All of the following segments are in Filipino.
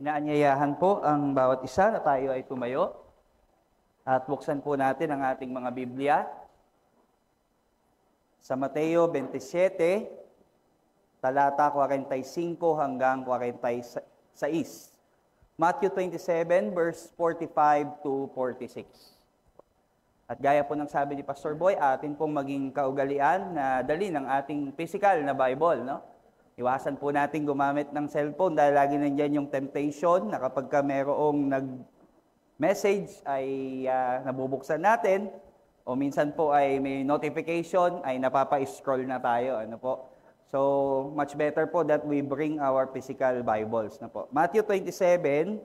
Inaanyayahan po ang bawat isa na tayo ay tumayo at buksan po natin ang ating mga Biblia sa Mateo 27, talata 45 hanggang 46. Matthew 27, verse 45 to 46. At gaya po ng sabi ni Pastor Boy, atin pong maging kaugalian na dali ng ating physical na Bible, no? Iwasan po natin gumamit ng cellphone dahil lagi nandiyan yung temptation na kapag ka mayroong nag-message ay nabubuksan natin o minsan po ay may notification ay napapa-scroll na tayo. Ano po? So, much better po that we bring our physical Bibles. Na po. Matthew 27,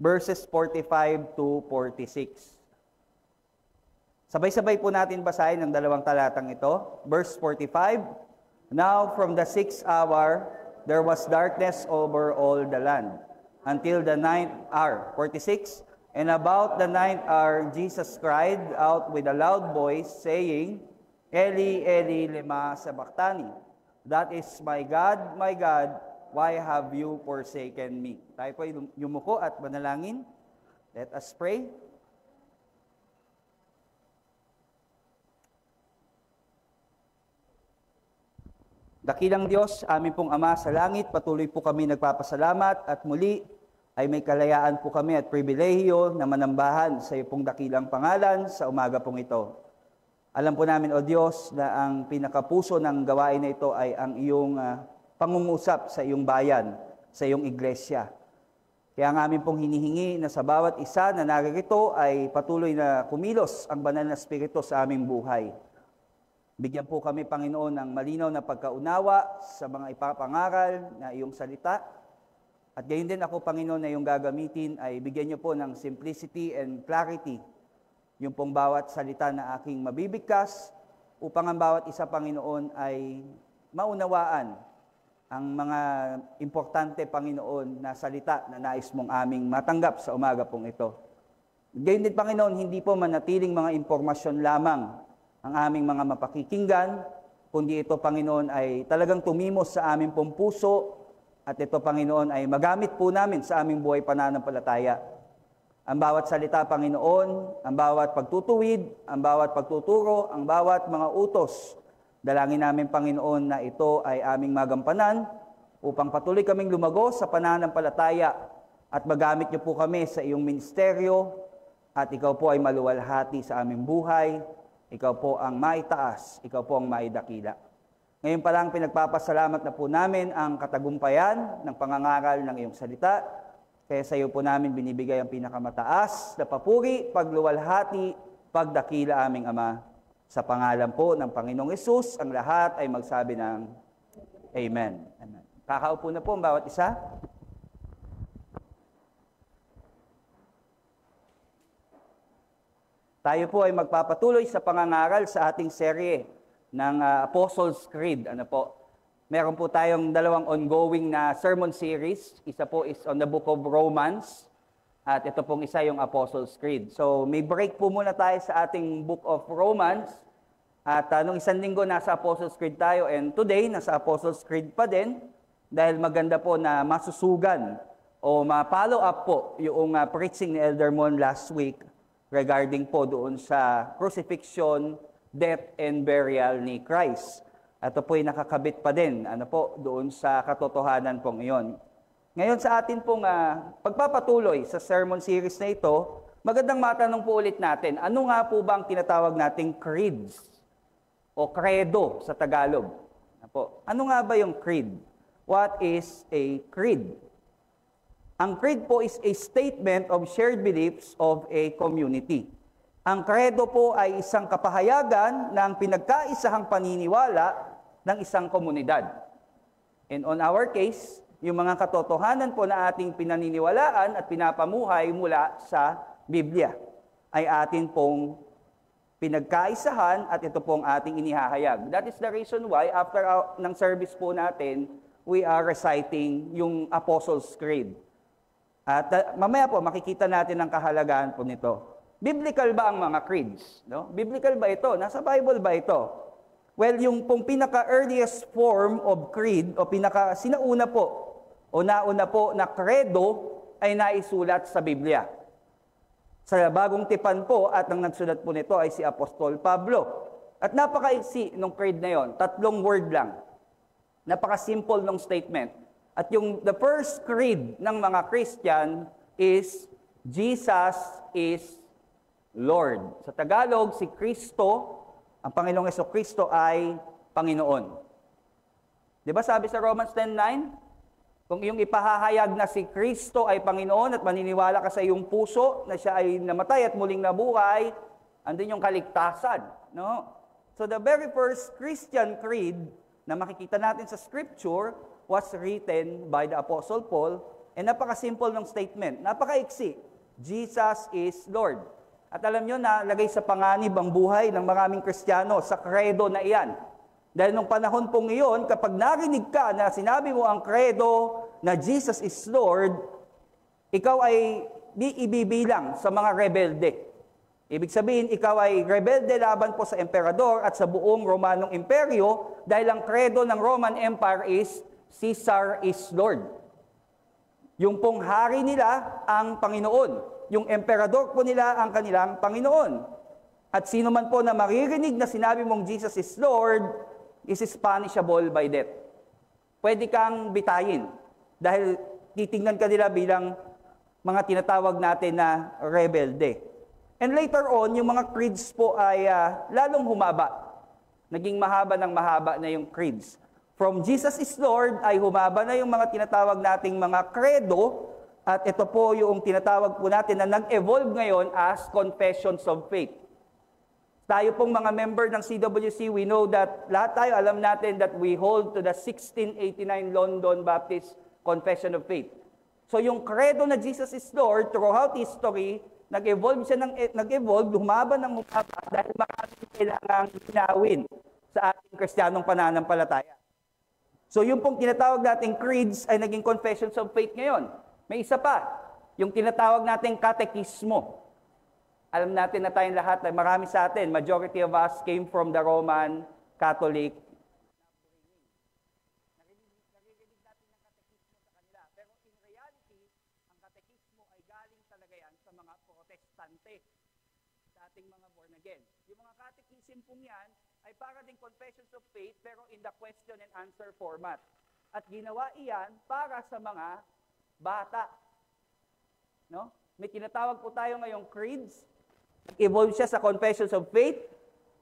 verses 45 to 46. Sabay-sabay po natin basahin ang dalawang talatang ito. Verse 45, Now from the 6th hour, there was darkness over all the land, until the 9th hour. 46, And about the 9th hour, Jesus cried out with a loud voice, saying, Eli, Eli, lema sabachthani. That is, my God, why have you forsaken me? Tayo po yumuko at manalangin. Let us pray. Dakilang Diyos, amin pong Ama sa langit, patuloy po kami nagpapasalamat at muli ay may kalayaan po kami at pribilehiyo na manambahan sa iyo pong dakilang pangalan sa umaga pong ito. Alam po namin, O Diyos, na ang pinakapuso ng gawain na ito ay ang iyong pangungusap sa iyong bayan, sa iyong iglesia. Kaya ang amin pong hinihingi na sa bawat isa na narito ay patuloy na kumilos ang banal na Espiritu sa aming buhay. Bigyan po kami, Panginoon, ng malinaw na pagkaunawa sa mga ipapangaral na iyong salita. At gayon din ako, Panginoon, na iyong gagamitin ay bigyan niyo po ng simplicity and clarity yung pong bawat salita na aking mabibigkas upang ang bawat isa, Panginoon, ay maunawaan ang mga importante, Panginoon, na salita na nais mong aming matanggap sa umaga pong ito. Gayon din, Panginoon, hindi po manatiling mga impormasyon lamang ang aming mga mapakikinggan, kundi ito, Panginoon, ay talagang tumimos sa aming pong puso at ito, Panginoon, ay magamit po namin sa aming buhay pananampalataya. Ang bawat salita, Panginoon, ang bawat pagtutuwid, ang bawat pagtuturo, ang bawat mga utos, dalangin namin, Panginoon, na ito ay aming magampanan upang patuloy kaming lumago sa pananampalataya at magamit niyo po kami sa iyong ministeryo at ikaw po ay maluwalhati sa aming buhay. Ikaw po ang maitaas, ikaw po ang maidakila. Ngayon pa lang pinagpapasalamat na po namin ang katagumpayan ng pangangaral ng iyong salita. Kaya sa iyo po namin binibigay ang pinakamataas na papuri, pagluwalhati, pagdakila aming Ama. Sa pangalan po ng Panginoong Hesus, ang lahat ay magsabi ng Amen. Amen. Kakaupo na po ang bawat isa. Tayo po ay magpapatuloy sa pangangaral sa ating serye ng Apostles' Creed. Ano po? Meron po tayong dalawang ongoing na sermon series. Isa po is on the book of Romans at ito pong isa yung Apostles' Creed. So may break po muna tayo sa ating book of Romans at nung isang linggo nasa Apostles' Creed tayo and today nasa Apostles' Creed pa din dahil maganda po na masusugan o ma-follow up po yung preaching ni Elder Mon last week regarding po doon sa crucifixion, death, and burial ni Christ. Ito po ay nakakabit pa din doon sa katotohanan pong iyon. Ngayon sa atin pong pagpapatuloy sa sermon series na ito, magandang matanong po ulit natin, ano nga po ba ang tinatawag nating creeds o credo sa Tagalog? Ano nga ba yung creed? What is a creed? Ang creed po is a statement of shared beliefs of a community. Ang credo po ay isang kapahayagan ng pinagkaisahang paniniwala ng isang komunidad. And on our case, yung mga katotohanan po na ating pinaniniwalaan at pinapamuhay mula sa Biblia ay atin pong pinagkaisahan at ito pong ating inihahayag. That is the reason why after ng service po natin, we are reciting yung Apostles' Creed. At mamaya po, makikita natin ang kahalagaan po nito. Biblical ba ang mga creeds? No? Biblical ba ito? Nasa Bible ba ito? Well, yung pong pinaka-earliest form of creed, o pinaka-sinauna po o nauna po na credo ay naisulat sa Biblia. Sa Bagong Tipan po at ang nagsulat po nito ay si Apostol Pablo. At napaka-iksi nung creed na yon, 3 word lang. Napaka-simple ng statement. At the first creed ng mga Christian is, Jesus is Lord. Sa Tagalog, si Kristo, ang Panginoong Jesucristo ay Panginoon. Di ba sabi sa Romans 10:9? Kung iyong ipahahayag na si Kristo ay Panginoon at maniniwala ka sa iyong puso na siya ay namatay at muling nabuhay, andun yung kaligtasan. No? So the very first Christian creed na makikita natin sa Scripture was written by the Apostle Paul, and napaka-simple ng statement, napaka-iksi, Jesus is Lord. At alam nyo na, lagay sa panganib ang buhay ng maraming Kristiyano sa credo na iyan. Dahil nung panahon pong iyon, kapag narinig ka na sinabi mo ang credo na Jesus is Lord, ikaw ay di ibibilang sa mga rebelde. Ibig sabihin, ikaw ay rebelde laban po sa emperador at sa buong Romanong Imperyo dahil ang credo ng Roman Empire is Caesar is Lord. Yung pong hari nila ang Panginoon. Yung emperador po nila ang kanilang Panginoon. At sino man po na maririnig na sinabi mong Jesus is Lord, is punishable by death. Pwede kang bitayin dahil titingnan ka nila bilang mga tinatawag natin na rebelde. And later on, yung mga creeds po ay lalong humaba. Naging mahaba ng mahaba na yung creeds. From Jesus is Lord ay humaba na yung mga tinatawag nating mga credo, at ito po yung tinatawag po natin na nag-evolve ngayon as confessions of faith. Tayo pong mga member ng CWC, we know that lahat tayo alam natin that we hold to the 1689 London Baptist Confession of Faith. So yung credo na Jesus is Lord, throughout history, nag-evolve siya humaba ng humaba dahil maraming kailangang ginawin sa ating Kristiyanong pananampalataya. So yung pong tinatawag nating creeds ay naging confessions of faith ngayon. May isa pa, yung tinatawag nating katekismo. Alam natin na tayong lahat, marami sa atin, majority of us came from the Roman Catholic. Naririnig natin ng katekismo sa kanila. Pero in reality, ang katekismo ay galing talaga yan sa mga protestante, sa ating mga born again. Yung mga katekism pong yan ay para ding confessions of faith pero in the question and answer format. At ginawa iyan para sa mga bata. No? May tinatawag po tayo ngayong creeds. Nag-evolve siya sa confessions of faith,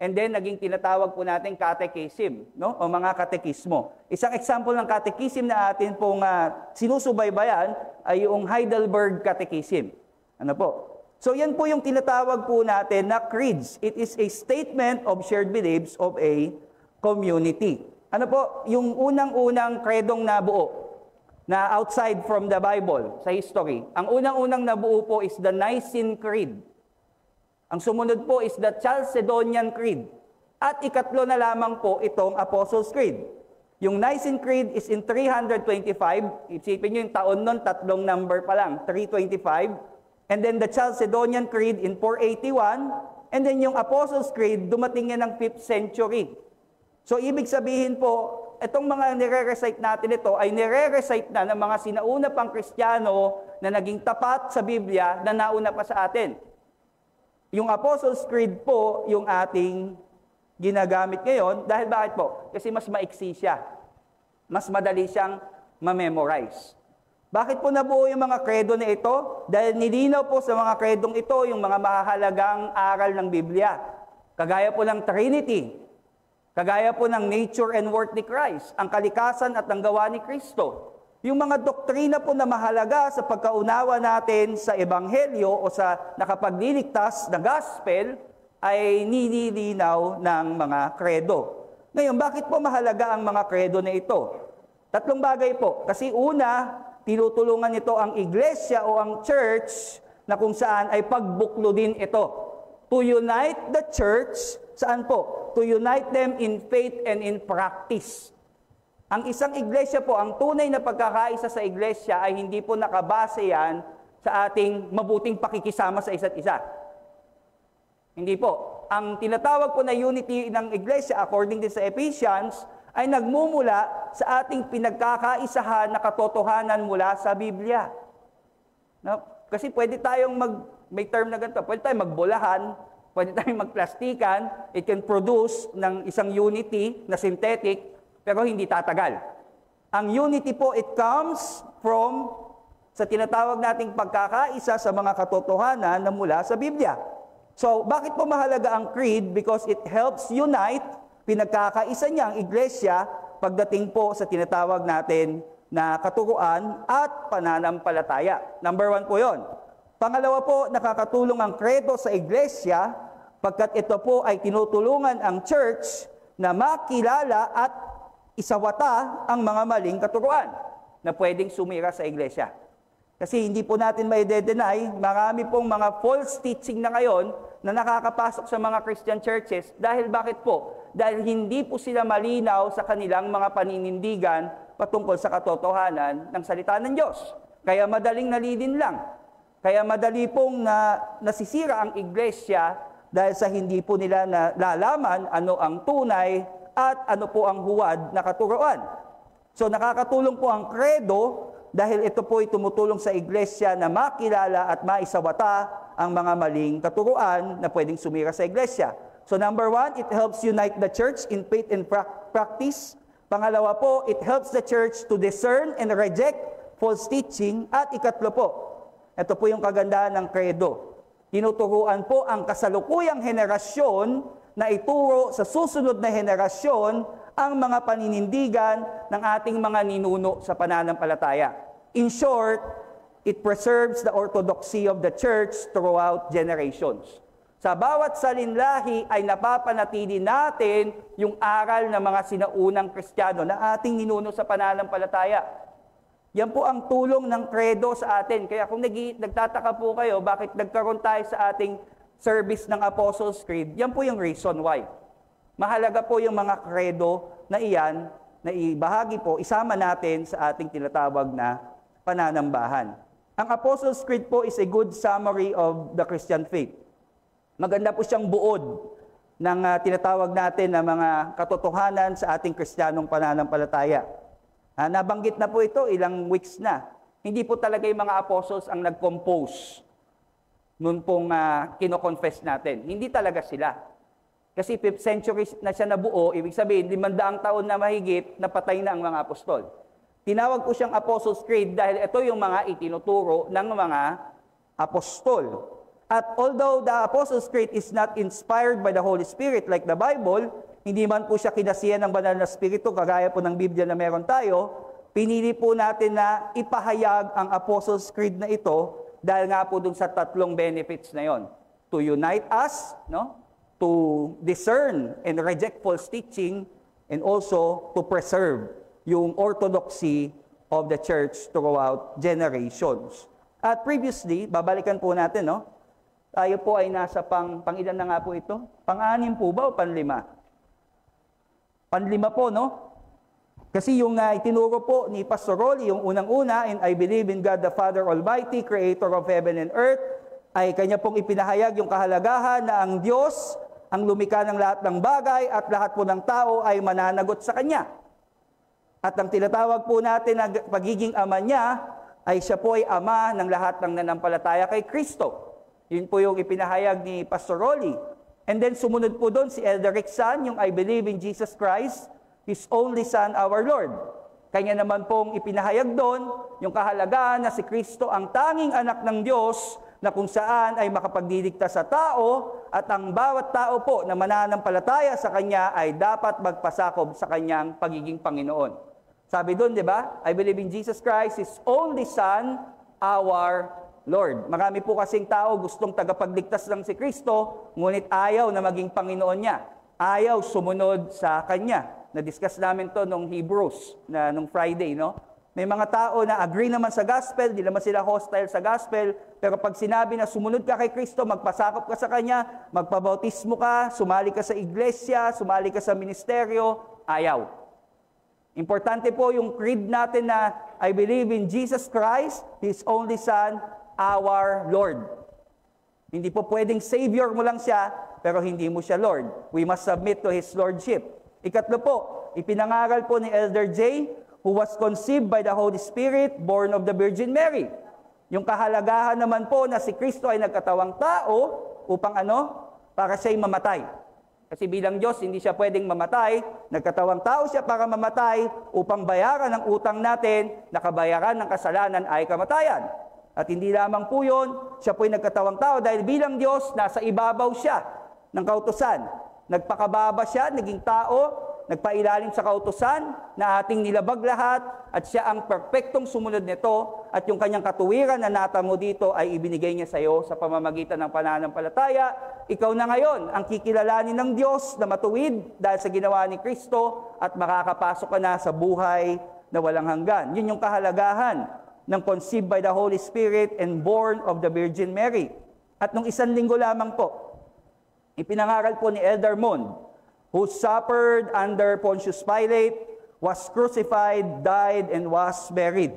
and then naging tinatawag po natin catechism, no? O mga katekismo. Isang example ng catechism na atin pong sinusubaybayan ay yung Heidelberg Catechism. Ano po? So yan po yung tinatawag po natin na creeds. It is a statement of shared beliefs of a community. Ano po? Yung unang-unang kredong nabuo na outside from the Bible sa history. Ang unang-unang nabuo po is the Nicene Creed. Ang sumunod po is the Chalcedonian Creed. At ikatlo na lamang po itong Apostles' Creed. Yung Nicene Creed is in 325. Isipin nyo yung taon nun, tatlong number pa lang, 325. And then the Chalcedonian Creed in 481. And then yung Apostles' Creed, dumating yan ng 5th century. So ibig sabihin po, itong mga nire-recite natin ito ay nire-recite na ng mga sinauna pang Kristiyano na naging tapat sa Biblia na nauna pa sa atin. Yung Apostles' Creed po, yung ating ginagamit ngayon. Dahil bakit po? Kasi mas maiksi siya. Mas madali siyang ma-memorize. Bakit po nabuo yung mga credo na ito? Dahil nilinaw po sa mga credong ito yung mga mahalagang aral ng Biblia. Kagaya po ng Trinity. Kagaya po ng nature and work ni Christ. Ang kalikasan at ang gawa ni Kristo. Yung mga doktrina po na mahalaga sa pagkaunawa natin sa Ebanghelyo o sa nakapagliligtas na gospel ay nililinaw ng mga kredo. Ngayon, bakit po mahalaga ang mga kredo na ito? Tatlong bagay po. Kasi una, tinutulungan ito ang iglesia o ang church na kung saan ay pagbuklo din ito. To unite the church, saan po? To unite them in faith and in practice. Ang isang iglesia po, ang tunay na pagkakaisa sa iglesia ay hindi po nakabase yan sa ating mabuting pakikisama sa isa't isa. Hindi po. Ang tinatawag po na unity ng iglesia, according din sa Ephesians, ay nagmumula sa ating pinagkakaisahan na katotohanan mula sa Biblia. No? Kasi pwede tayong may term na ganito, pwede tayong magbolahan, pwede tayong magplastikan, it can produce ng isang unity na synthetic, pero hindi tatagal. Ang unity po, it comes from sa tinatawag nating pagkakaisa sa mga katotohanan na mula sa Biblia. So, bakit po mahalaga ang creed? Because it helps unite, pinagkakaisa niya ang iglesia pagdating po sa tinatawag natin na katuruan at pananampalataya. Number 1 po yon. Pangalawa po, nakakatulong ang kredo sa iglesia pagkat ito po ay tinutulungan ang church na makilala at isawata ang mga maling katuruan na pwedeng sumira sa iglesia. Kasi hindi po natin mai-deny, marami pong mga false teaching na ngayon na nakakapasok sa mga Christian churches. Dahil bakit po? Dahil hindi po sila malinaw sa kanilang mga paninindigan patungkol sa katotohanan ng salita ng Diyos. Kaya madaling nalilin lang. Kaya madali pong nasisira ang iglesia dahil sa hindi po nila nalalaman ano ang tunay at ano po ang huwad na katuruan. So nakakatulong po ang kredo dahil ito po ay tumutulong sa iglesia na makilala at maisawata ang mga maling katuruan na pwedeng sumira sa iglesia. So number 1, it helps unite the church in faith and practice. Pangalawa po, it helps the church to discern and reject false teaching. At ikatlo po, ito po yung kagandahan ng kredo. Tinuturuan po ang kasalukuyang henerasyon na ituro sa susunod na henerasyon ang mga paninindigan ng ating mga ninuno sa pananampalataya. In short, it preserves the orthodoxy of the church throughout generations. Sa bawat salinlahi ay napapanatili natin yung aral ng mga sinaunang Kristiyano na ating ninuno sa pananampalataya. Yan po ang tulong ng kredo sa atin. Kaya kung nagtataka po kayo, bakit nagkaroon tayo sa ating service ng Apostles' Creed, yan po yung reason why. Mahalaga po yung mga kredo na iyan, na ibahagi po, isama natin sa ating tinatawag na pananambahan. Ang Apostles' Creed po is a good summary of the Christian faith. Maganda po siyang buod ng tinatawag natin na mga katotohanan sa ating Kristiyanong pananampalataya. Nabanggit na po ito ilang weeks na. Hindi po talaga yung mga apostles ang nag-compose noon pong kino-confess natin. Hindi talaga sila. Kasi 5th century na siya nabuo, ibig sabihin, 500 taon na mahigit, napatay na ang mga apostol. Tinawag ko siyang Apostles' Creed dahil ito yung mga itinuturo ng mga apostol. At although the Apostles' Creed is not inspired by the Holy Spirit like the Bible, hindi man po siya kinasiyan ng banal na spirito, kagaya po ng Biblia na meron tayo, pinili po natin na ipahayag ang Apostles' Creed na ito dahil nga po dun sa 3 benefits na yon. To unite us, no? To discern and reject false teaching, and also to preserve yung orthodoxy of the church throughout generations. At previously, babalikan po natin, no? Tayo po ay nasa pang-ilan na nga po ito? Pang-6 po ba o pang-5? Pang-5 po, no? Kasi yung itinuro po ni Pastor Rolly, yung unang-una, and I believe in God the Father Almighty, Creator of heaven and earth, ay kanya pong ipinahayag yung kahalagahan na ang Diyos, ang lumikha ng lahat ng bagay at lahat po ng tao ay mananagot sa Kanya. At ang tinatawag po natin na pagiging ama niya, ay siya po ay ama ng lahat ng nanampalataya kay Kristo. Yun po yung ipinahayag ni Pastor Rolly. And then sumunod po doon si Elder Rickson, yung I believe in Jesus Christ, His only Son, our Lord. Kanya naman pong ipinahayag doon yung kahalagahan na si Kristo ang tanging anak ng Diyos na kung saan ay makapagdidikta sa tao at ang bawat tao po na mananampalataya sa Kanya ay dapat magpasakob sa Kanyang pagiging Panginoon. Sabi doon, di ba? I believe in Jesus Christ, His only Son, our Lord. Marami po kasing tao gustong tagapagligtas lang si Kristo, ngunit ayaw na maging Panginoon niya. Ayaw sumunod sa Kanya. Na-discuss namin to nung Hebrews, nung Friday, no? May mga tao na agree naman sa gospel, di naman sila hostile sa gospel, pero pag sinabi na sumunod ka kay Kristo, magpasakop ka sa Kanya, magpabautismo ka, sumali ka sa iglesia, sumali ka sa ministeryo, ayaw. Importante po yung creed natin na I believe in Jesus Christ, His only Son, our Lord. Hindi po pwedeng Savior mo lang siya, pero hindi mo siya Lord. We must submit to His Lordship. Ikatlo po, ipinangaral po ni Elder J, who was conceived by the Holy Spirit, born of the Virgin Mary. Yung kahalagahan naman po na si Kristo ay nagkatawang tao upang para siya'y mamatay. Kasi bilang Diyos, hindi siya pwedeng mamatay. Nagkatawang tao siya para mamatay upang bayaran ang utang natin, nakabayaran ng kasalanan ay kamatayan. At hindi lamang po yun, siya po'y nagkatawang tao dahil bilang Diyos, nasa ibabaw siya ng kautusan. Nagpakababa siya, naging tao, nagpailalim sa kautusan na ating nilabag lahat at siya ang perpektong sumunod nito at yung kanyang katuwiran na natamo dito ay ibinigay niya sa iyo sa pamamagitan ng pananampalataya. Ikaw na ngayon ang kikilalanin ng Diyos na matuwid dahil sa ginawa ni Kristo at makakapasok ka na sa buhay na walang hanggan. Yun yung kahalagahan ng conceived by the Holy Spirit and born of the Virgin Mary. At nung 1 linggo lamang po, ipinangaral po ni Elder Mon, who suffered under Pontius Pilate, was crucified, died, and was buried.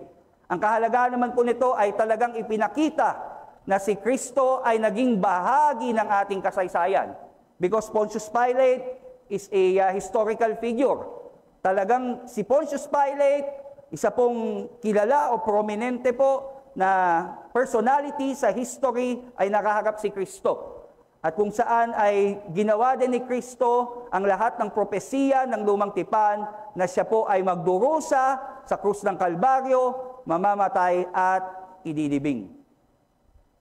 Ang kahalagaan naman po nito ay talagang ipinakita na si Kristo ay naging bahagi ng ating kasaysayan. Because Pontius Pilate is a historical figure. Talagang si Pontius Pilate, isa pong kilala o prominente po na personality sa history ay nakaharap si Kristo. At kung saan ay ginawa din ni Kristo ang lahat ng propesiya ng lumang tipan na siya po ay magdurusa sa krus ng Kalbaryo, mamamatay at idilibing.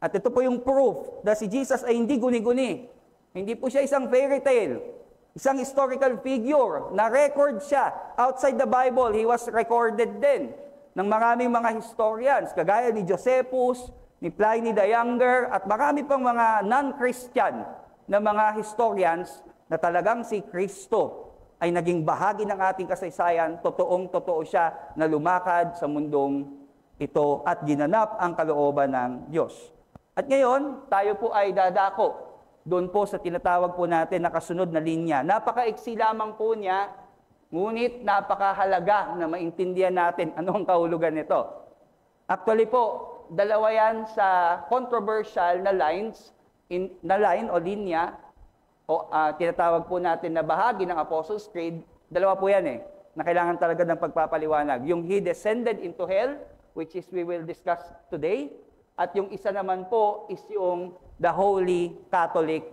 At ito po yung proof na si Jesus ay hindi guni-guni. Hindi po siya isang fairy tale, isang historical figure. Na-record siya. Outside the Bible, he was recorded din ng maraming mga historians, kagaya ni Josephus, ni Pliny the Younger, at marami pang mga non-Christian na mga historians na talagang si Kristo ay naging bahagi ng ating kasaysayan, totoong-totoo siya na lumakad sa mundong ito at ginanap ang kalooban ng Diyos. At ngayon, tayo po ay dadako doon po sa tinatawag po natin na kasunod na linya. Napakaiksi lamang po niya, ngunit napakahalaga na maintindihan natin anong kahulugan nito. Actually po, dalawa yan sa controversial na line o linya o tinatawag po natin na bahagi ng Apostles' Creed. Dalawa po yan na kailangan talaga ng pagpapaliwanag. Yung He descended into hell, which is we will discuss today, at yung isa naman po is yung the Holy Catholic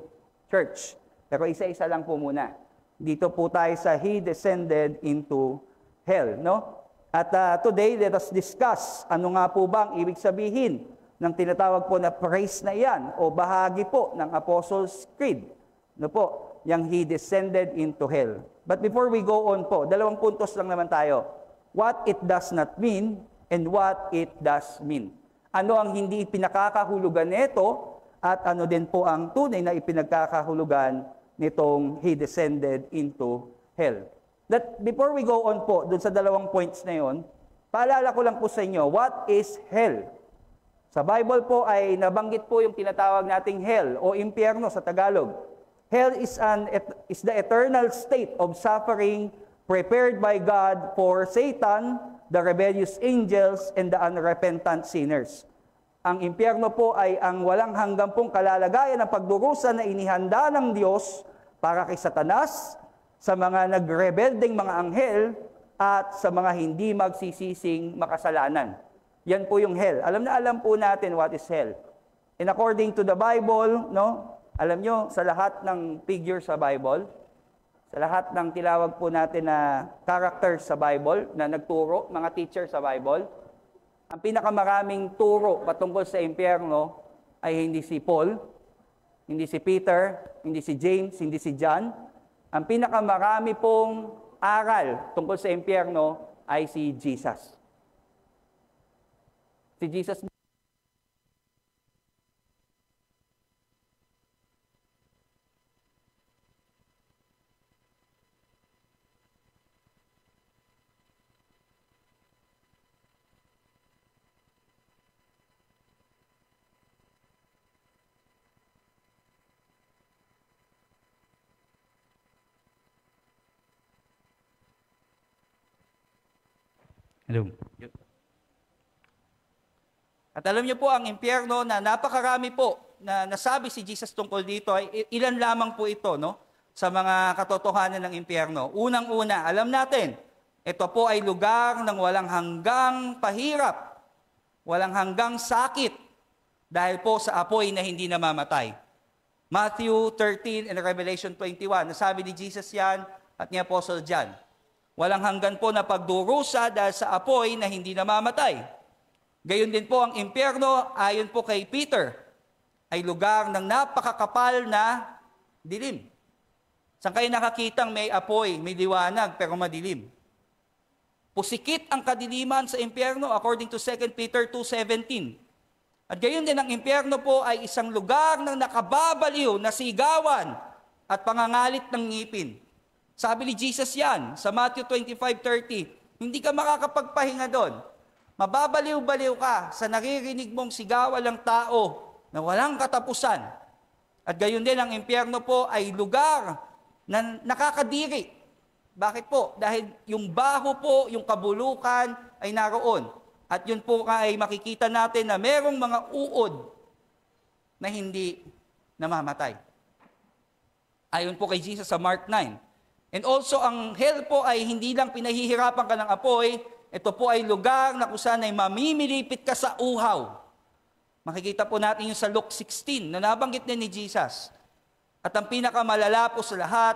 Church. Pero isa-isa lang po muna. Dito po tayo sa He descended into hell, no? At today, let us discuss ano nga po ba ang ibig sabihin ng tinatawag po na phrase na iyan o bahagi po ng Apostles' Creed. Ano po? Yang He descended into hell. But before we go on po, dalawang puntos lang naman tayo. What it does not mean and what it does mean. Ano ang hindi ipinakakahulugan nito at ano din po ang tunay na ipinagkakahulugan nitong He descended into hell. That before we go on po, dun sa dalawang points na yon, paalala ko lang po sa inyo, what is hell? Sa Bible po ay nabanggit po yung tinatawag nating hell o impyerno sa Tagalog. Hell is the eternal state of suffering prepared by God for Satan, the rebellious angels, and the unrepentant sinners. Ang impyerno po ay ang walang hanggang pong kalalagayan ng pagdurusa na inihanda ng Diyos para kay Satanas, sa mga nagrebeldeng mga anghel at sa mga hindi magsisising makasalanan. Yan po yung hell. Alam na alam po natin what is hell. And according to the Bible, no, alam nyo, sa lahat ng figure sa Bible, sa lahat ng tilawag po natin na characters sa Bible, na nagturo, mga teacher sa Bible, ang pinakamaraming turo patungkol sa impyerno ay hindi si Paul, hindi si Peter, hindi si James, hindi si John. Ang pinakamarami pong aral tungkol sa impyerno ay si Jesus. Si Jesus. Hello. At alam niyo po, ang impyerno na napakarami po na nasabi si Jesus tungkol dito ay ilan lamang po ito, no? sa mga katotohanan ng impyerno. Unang-una, alam natin, ito po ay lugar ng walang hanggang pahirap, walang hanggang sakit, dahil po sa apoy na hindi namamatay. Matthew 13 and Revelation 21, nasabi ni Jesus yan at ni Apostle John. Walang hanggan po na pagdurusa dahil sa apoy na hindi namamatay. Gayon din po ang impyerno, ayon po kay Peter, ay lugar ng napakakapal na dilim. Saan kayo nakakitang may apoy, may liwanag, pero madilim? Pusikit ang kadiliman sa impyerno according to 2 Peter 2:17. At gayon din ang impyerno po ay isang lugar ng nakababaliw na sigawan at pangangalit ng ngipin. Sabi ni Jesus yan sa Matthew 25:30, hindi ka makakapagpahinga doon. Mababaliw-baliw ka sa naririnig mong sigawan ng tao na walang katapusan. At gayon din ang impyerno po ay lugar na nakakadiri. Bakit po? Dahil yung baho po, yung kabulukan ay naroon. At yun po ay makikita natin na merong mga uod na hindi namamatay. Ayon po kay Jesus sa Mark 9. And also, ang hell po ay hindi lang pinahihirapan ka ng apoy, ito po ay lugar na kung saan ay mamimilipit ka sa uhaw. Makikita po natin yung sa Luke 16 na nabanggit din ni Jesus. At ang pinakamalala po sa lahat,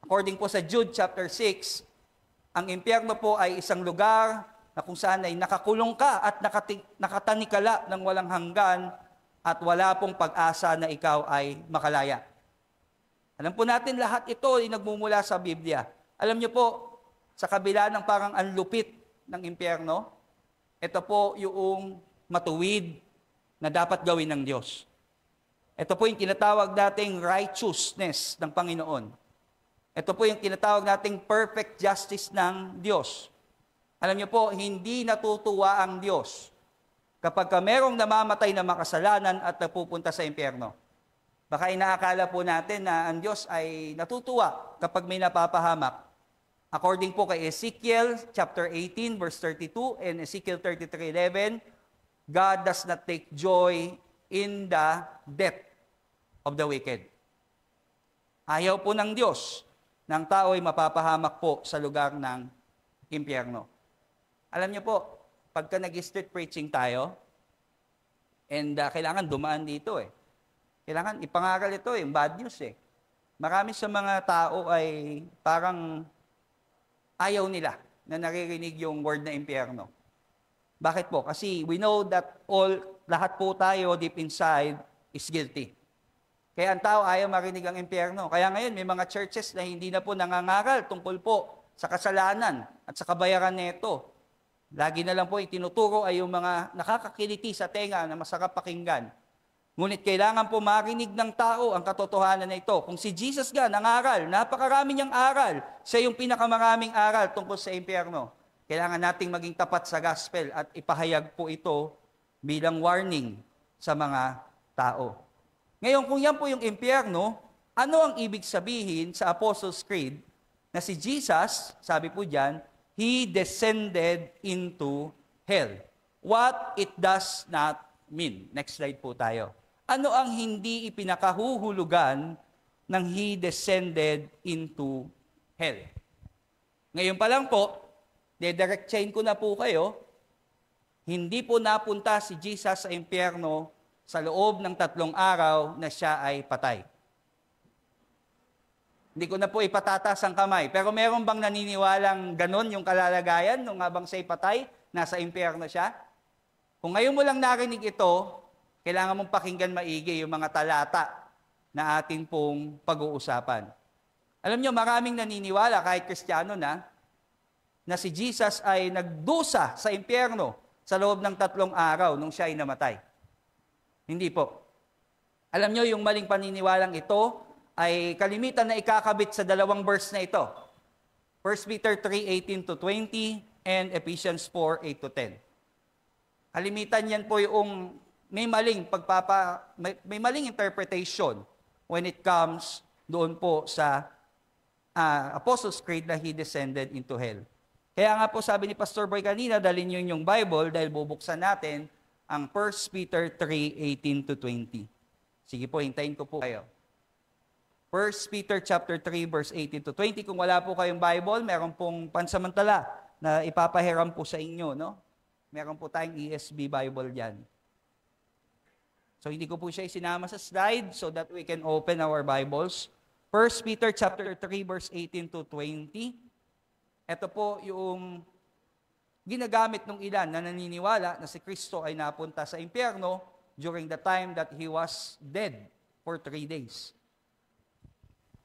according po sa Jude chapter 6, ang impyerno po ay isang lugar na kung saan ay nakakulong ka at nakatanikala ng walang hanggan at wala pong pag-asa na ikaw ay makalaya. Alam po natin lahat ito ay nagmumula sa Biblia. Alam niyo po, sa kabila ng parang anlupit ng impyerno, ito po yung matuwid na dapat gawin ng Diyos. Ito po yung tinatawag nating righteousness ng Panginoon. Ito po yung tinatawag nating perfect justice ng Diyos. Alam niyo po, hindi natutuwa ang Diyos kapag merong namamatay na makasalanan at napupunta sa impyerno. Baka inaakala po natin na ang Diyos ay natutuwa kapag may napapahamak. According po kay Ezekiel chapter 18 verse 32 and Ezekiel 33:11, God does not take joy in the death of the wicked. Ayaw po ng Diyos ng tao ay mapapahamak po sa lugar ng impyerno. Alam niyo po, pagka nag-street preaching tayo, and kailangan dumaan dito kailangan ipangaral ito yung bad news Marami sa mga tao ay parang ayaw nila na naririnig yung word na impyerno. Bakit po? Kasi we know that lahat po tayo deep inside is guilty. Kaya ang tao ayaw marinig ang impyerno. Kaya ngayon may mga churches na hindi na po nangangaral tungkol po sa kasalanan at sa kabayaran nito. Lagi na lang po itinuturo ay yung mga nakakakiliti sa tenga na masarap pakinggan. Ngunit kailangan po marinig ng tao ang katotohanan na ito. Kung si Jesus nga nangaral, napakarami niyang aral, siya yung pinakamaraming aral tungkol sa impyerno. Kailangan nating maging tapat sa gospel at ipahayag po ito bilang warning sa mga tao. Ngayon, kung yan po yung impyerno, ano ang ibig sabihin sa Apostles' Creed na si Jesus, sabi po dyan, He descended into hell. What it does not mean. Next slide po tayo. Ano ang hindi ipinakahuhulugan ng He descended into hell? Ngayon pa lang po, direct chain ko na po kayo, hindi po napunta si Jesus sa impyerno sa loob ng 3 araw na siya ay patay. Hindi ko na po ipatatas ang kamay, pero meron bang naniniwalang ganon yung kalalagayan nung habang siya'y patay, nasa impyerno siya? Kung ngayon mo lang narinig ito, kailangan mong pakinggan maigi yung mga talata na ating pong pag-uusapan. Alam nyo, maraming naniniwala, kahit Kristiyano na si Jesus ay nagdusa sa impyerno sa loob ng 3 araw nung siya ay namatay. Hindi po. Alam nyo, yung maling paniniwalang ito ay kalimitan na ikakabit sa 2 verse na ito. 1 Peter 3:18-20 and Ephesians 4:8-10. Kalimitan yan po yung may maling interpretation when it comes doon po sa Apostles' Creed na He descended into hell. Kaya nga po sabi ni Pastor Boy kanina, dalhin nyo yung Bible dahil bubuksan natin ang 1 Peter 3:18-20. Sige po, hintayin ko po kayo. 1 Peter chapter 3 verse 18 to 20. Kung wala po kayong Bible, meron pong pansamantala na ipapahiram po sa inyo, no? Meron po tayong ESV Bible diyan. So hindi ko po siya isinama sa slide so that we can open our Bibles. 1 Peter chapter 3 verse 18 to 20. Ito po yung ginagamit ng ilan na naniniwala na si Kristo ay napunta sa impyerno during the time that He was dead for 3 days.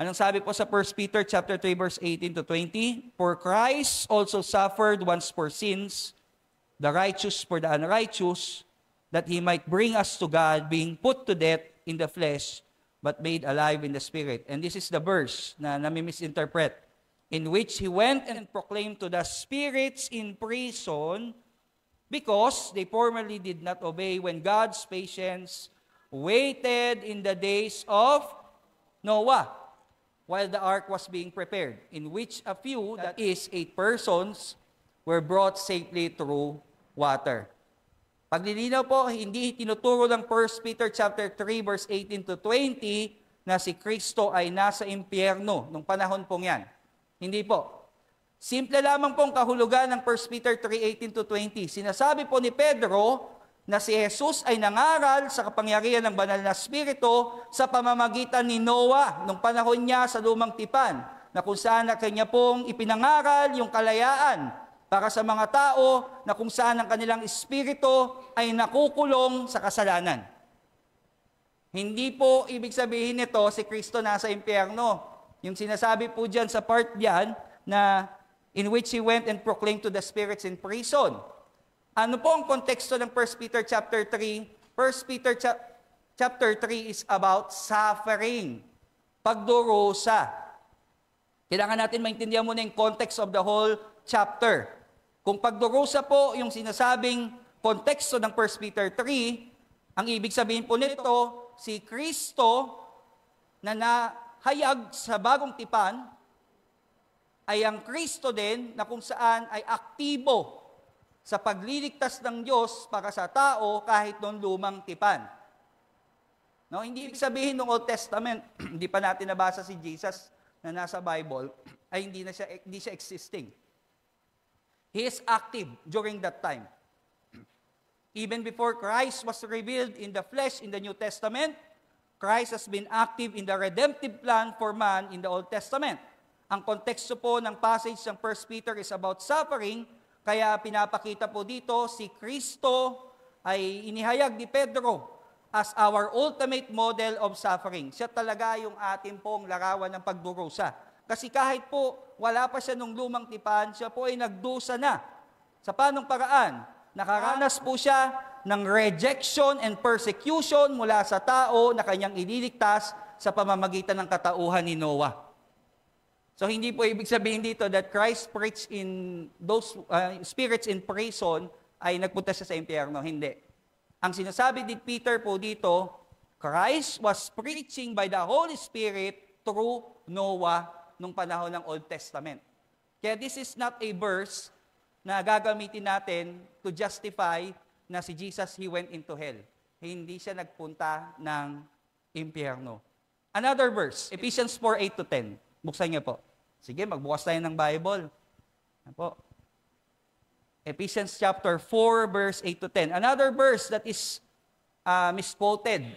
Anong sabi po sa 1 Peter chapter 3 verse 18 to 20? For Christ also suffered once for sins, the righteous for the unrighteous, that He might bring us to God, being put to death in the flesh, but made alive in the Spirit. And this is the verse na nami-misinterpret, in which He went and proclaimed to the spirits in prison, because they formerly did not obey when God's patience waited in the days of Noah, while the ark was being prepared, in which a few, that is, 8 persons, were brought safely through water. Paglilinaw po, hindi tinuturo ng 1 Peter chapter 3 verse 18 to 20 na si Kristo ay nasa impyerno nung panahon pong yan. Hindi po. Simple lamang pong kahulugan ng 1 Peter 3:18 to 20. Sinasabi po ni Pedro na si Jesus ay nangaral sa kapangyarihan ng banal na Espiritu sa pamamagitan ni Noah nung panahon niya sa lumang tipan, na kung saan na kanya pong ipinangaral yung kalayaan para sa mga tao na kung saan ang kanilang espiritu ay nakukulong sa kasalanan. Hindi po ibig sabihin nito si Kristo nasa impyerno. Yung sinasabi po dyan sa part diyan na in which He went and proclaimed to the spirits in prison. Ano po ang konteksto ng 1 Peter chapter 3? 1 Peter chapter 3 is about suffering, pagdurusa. Kailangan natin maintindihan muna yung context of the whole chapter. Kung pagdurusa po yung sinasabing konteksto ng 1 Peter 3, ang ibig sabihin po nito, si Kristo na nahayag sa bagong tipan ay ang Kristo din na kung saan ay aktibo sa pagliligtas ng Diyos para sa tao kahit noong lumang tipan. No, hindi ibig sabihin ng Old Testament, hindi pa natin nabasa si Jesus na nasa Bible, ay hindi siya existing. He is active during that time. Even before Christ was revealed in the flesh in the New Testament, Christ has been active in the redemptive plan for man in the Old Testament. Ang konteksto po ng passage ng 1 Peter is about suffering. Kaya pinapakita po dito, si Kristo ay inihayag ni Pedro as our ultimate model of suffering. Siya talaga yung ating pong larawan ng pagdurusa. Kasi kahit po wala pa siya nung lumang tipan, siya po ay nagdusa na. Sa panong paraan? Nakaranas po siya ng rejection and persecution mula sa tao na kanyang ililigtas sa pamamagitan ng katauhan ni Noah. So hindi po ibig sabihin dito that Christ preached in those spirits in prison ay nagpunta siya sa impyerno. Hindi. Ang sinasabi ni Peter po dito, Christ was preaching by the Holy Spirit through Noah nung panahon ng Old Testament. Kaya this is not a verse na gagamitin natin to justify na si Jesus, He went into hell. Hindi siya nagpunta ng impyerno. Another verse, Ephesians 4:8 to 10. Buksan niyo po. Sige, magbukas tayo ng Bible. Ano po? Ephesians chapter 4, verse 8 to 10. Another verse that is misquoted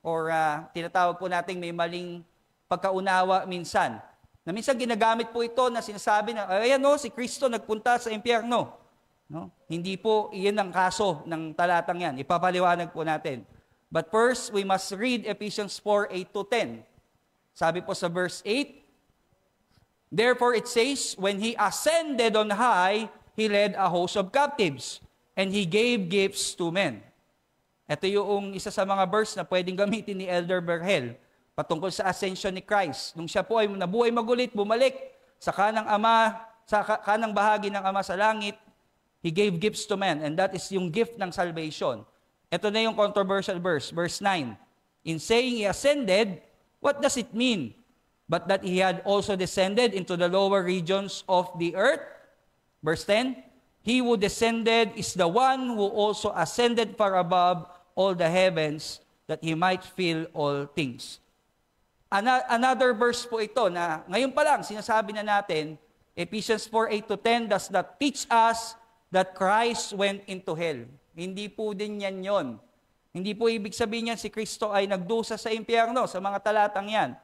or tinatawag po nating may maling pagkaunawa minsan. Na minsan ginagamit po ito na sinasabi na, ayan no, si Kristo nagpunta sa impyerno. No? Hindi po iyan ang kaso ng talatang yan. Ipapaliwanag po natin. But first, we must read Ephesians 4, 8 to 10. Sabi po sa verse 8, therefore it says, when He ascended on high, He led a host of captives, and He gave gifts to men. Ito yung isa sa mga verse na pwedeng gamitin ni Elder Berhel patungkol sa ascension ni Christ. Nung siya po ay nabuhay magulit, bumalik sa kanang Ama, sa kanang bahagi ng Ama sa langit, He gave gifts to men, and that is yung gift ng salvation. Ito na yung controversial verse, verse 9. In saying He ascended, what does it mean? But that He had also descended into the lower regions of the earth. Verse 10, He who descended is the one who also ascended far above all the heavens, that He might fill all things. Another verse po ito na ngayon pa lang sinasabi na natin, Ephesians 4:8-10 does not teach us that Christ went into hell. Hindi po din yan yon. Hindi po ibig sabihin yan si Kristo ay nagdusa sa impyerno sa mga talatang yan.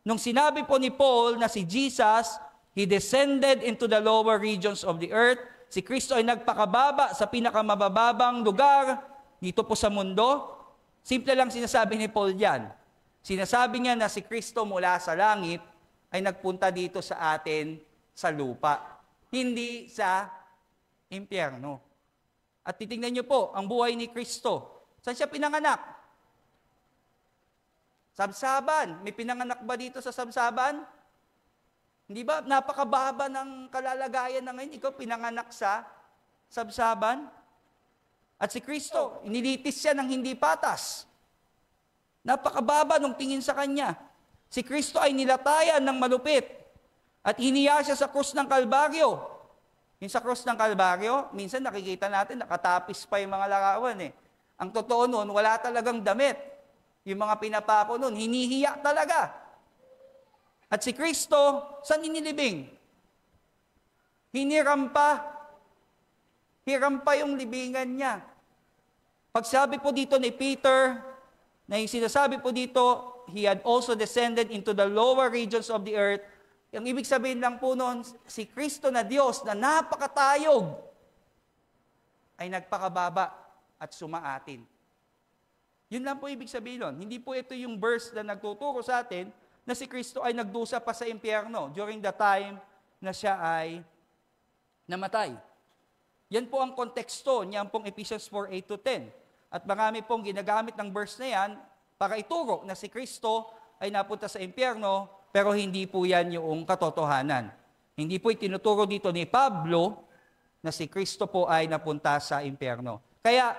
Nung sinabi po ni Paul na si Jesus, He descended into the lower regions of the earth, si Kristo ay nagpakababa sa pinakamabababang lugar dito po sa mundo, simple lang sinasabi ni Paul yan. Sinasabi niya na si Kristo mula sa langit ay nagpunta dito sa atin sa lupa, hindi sa impyerno. At titingnan niyo po, ang buhay ni Kristo. Saan siya pinanganak? Sabsaban. May pinanganak ba dito sa Sabsaban? Hindi ba? Napakababa ng kalalagayan na ngayon. Ikaw pinanganak sa Sabsaban. At si Kristo, inilitis siya ng hindi patas. Napakababa nung tingin sa kanya. Si Kristo ay nilatayan ng malupit. At hiniya siya sa krus ng Kalbaryo. Yung sa krus ng Kalbaryo, minsan nakikita natin, nakatapis pa yung mga larawan eh. Ang totoo nun, wala talagang damit. Yung mga pinapako nun, hinihiya talaga. At si Kristo, saan inilibing? Hinirampa. Hirampa yung libingan niya. Pagsabi po dito ni Peter, na yung sinasabi po dito, he had also descended into the lower regions of the earth. Yung ibig sabihin lang po noon, si Kristo na Diyos na napakatayog, ay nagpakababa at sumaatin. Yun lang po ibig sabihin nun. Hindi po ito yung verse na nagtuturo sa atin na si Kristo ay nagdusa pa sa impyerno during the time na siya ay namatay. Yan po ang konteksto niyan pong Ephesians 4:8-10. At marami pong ginagamit ng verse na yan para ituro na si Kristo ay napunta sa impyerno, pero hindi po yan yung katotohanan. Hindi po itinuturo dito ni Pablo na si Kristo po ay napunta sa impyerno. Kaya,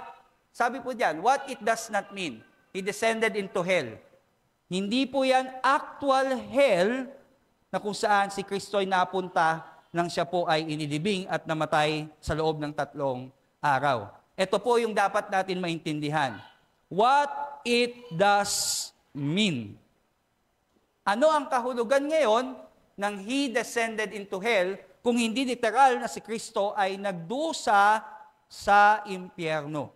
sabi po diyan, what it does not mean, He descended into hell. Hindi po yan actual hell na kung saan si Kristo ay napunta nang siya po ay inilibing at namatay sa loob ng 3 araw. Ito po yung dapat natin maintindihan. What it does mean. Ano ang kahulugan ngayon ng He descended into hell kung hindi literal na si Kristo ay nagdusa sa impyerno?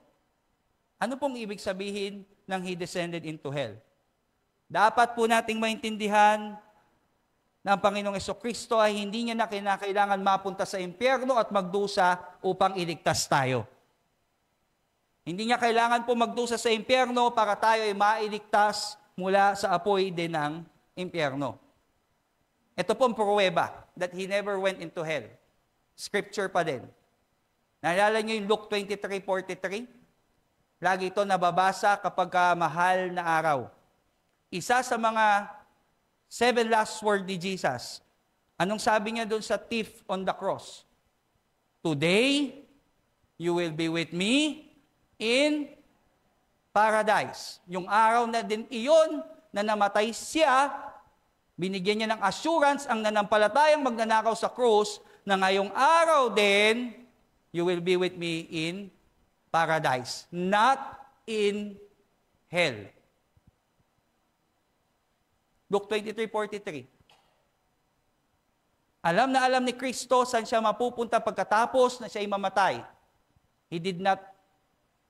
Ano pong ibig sabihin ng He descended into hell? Dapat po nating maintindihan na ang Panginoong Jesucristo ay hindi niya na kinakailangan mapunta sa impyerno at magdusa upang iligtas tayo. Hindi niya kailangan po magdusa sa impyerno para tayo ay mailigtas mula sa apoy din ng impyerno. Ito po ang pruweba that He never went into hell. Scripture pa din. Naalala niyo yung Luke 23:43? Lagi ito nababasa kapag mahal na araw. Isa sa mga 7 last word ni Jesus. Anong sabi niya doon sa thief on the cross? Today, you will be with me in paradise. Yung araw na din iyon na namatay siya, binigyan niya ng assurance ang nanampalatayang magnanakaw sa krus na ngayong araw din, you will be with me in paradise, not in hell. Luke 23:43. Alam na alam ni Kristo saan siya mapupunta pagkatapos na siya ay mamatay.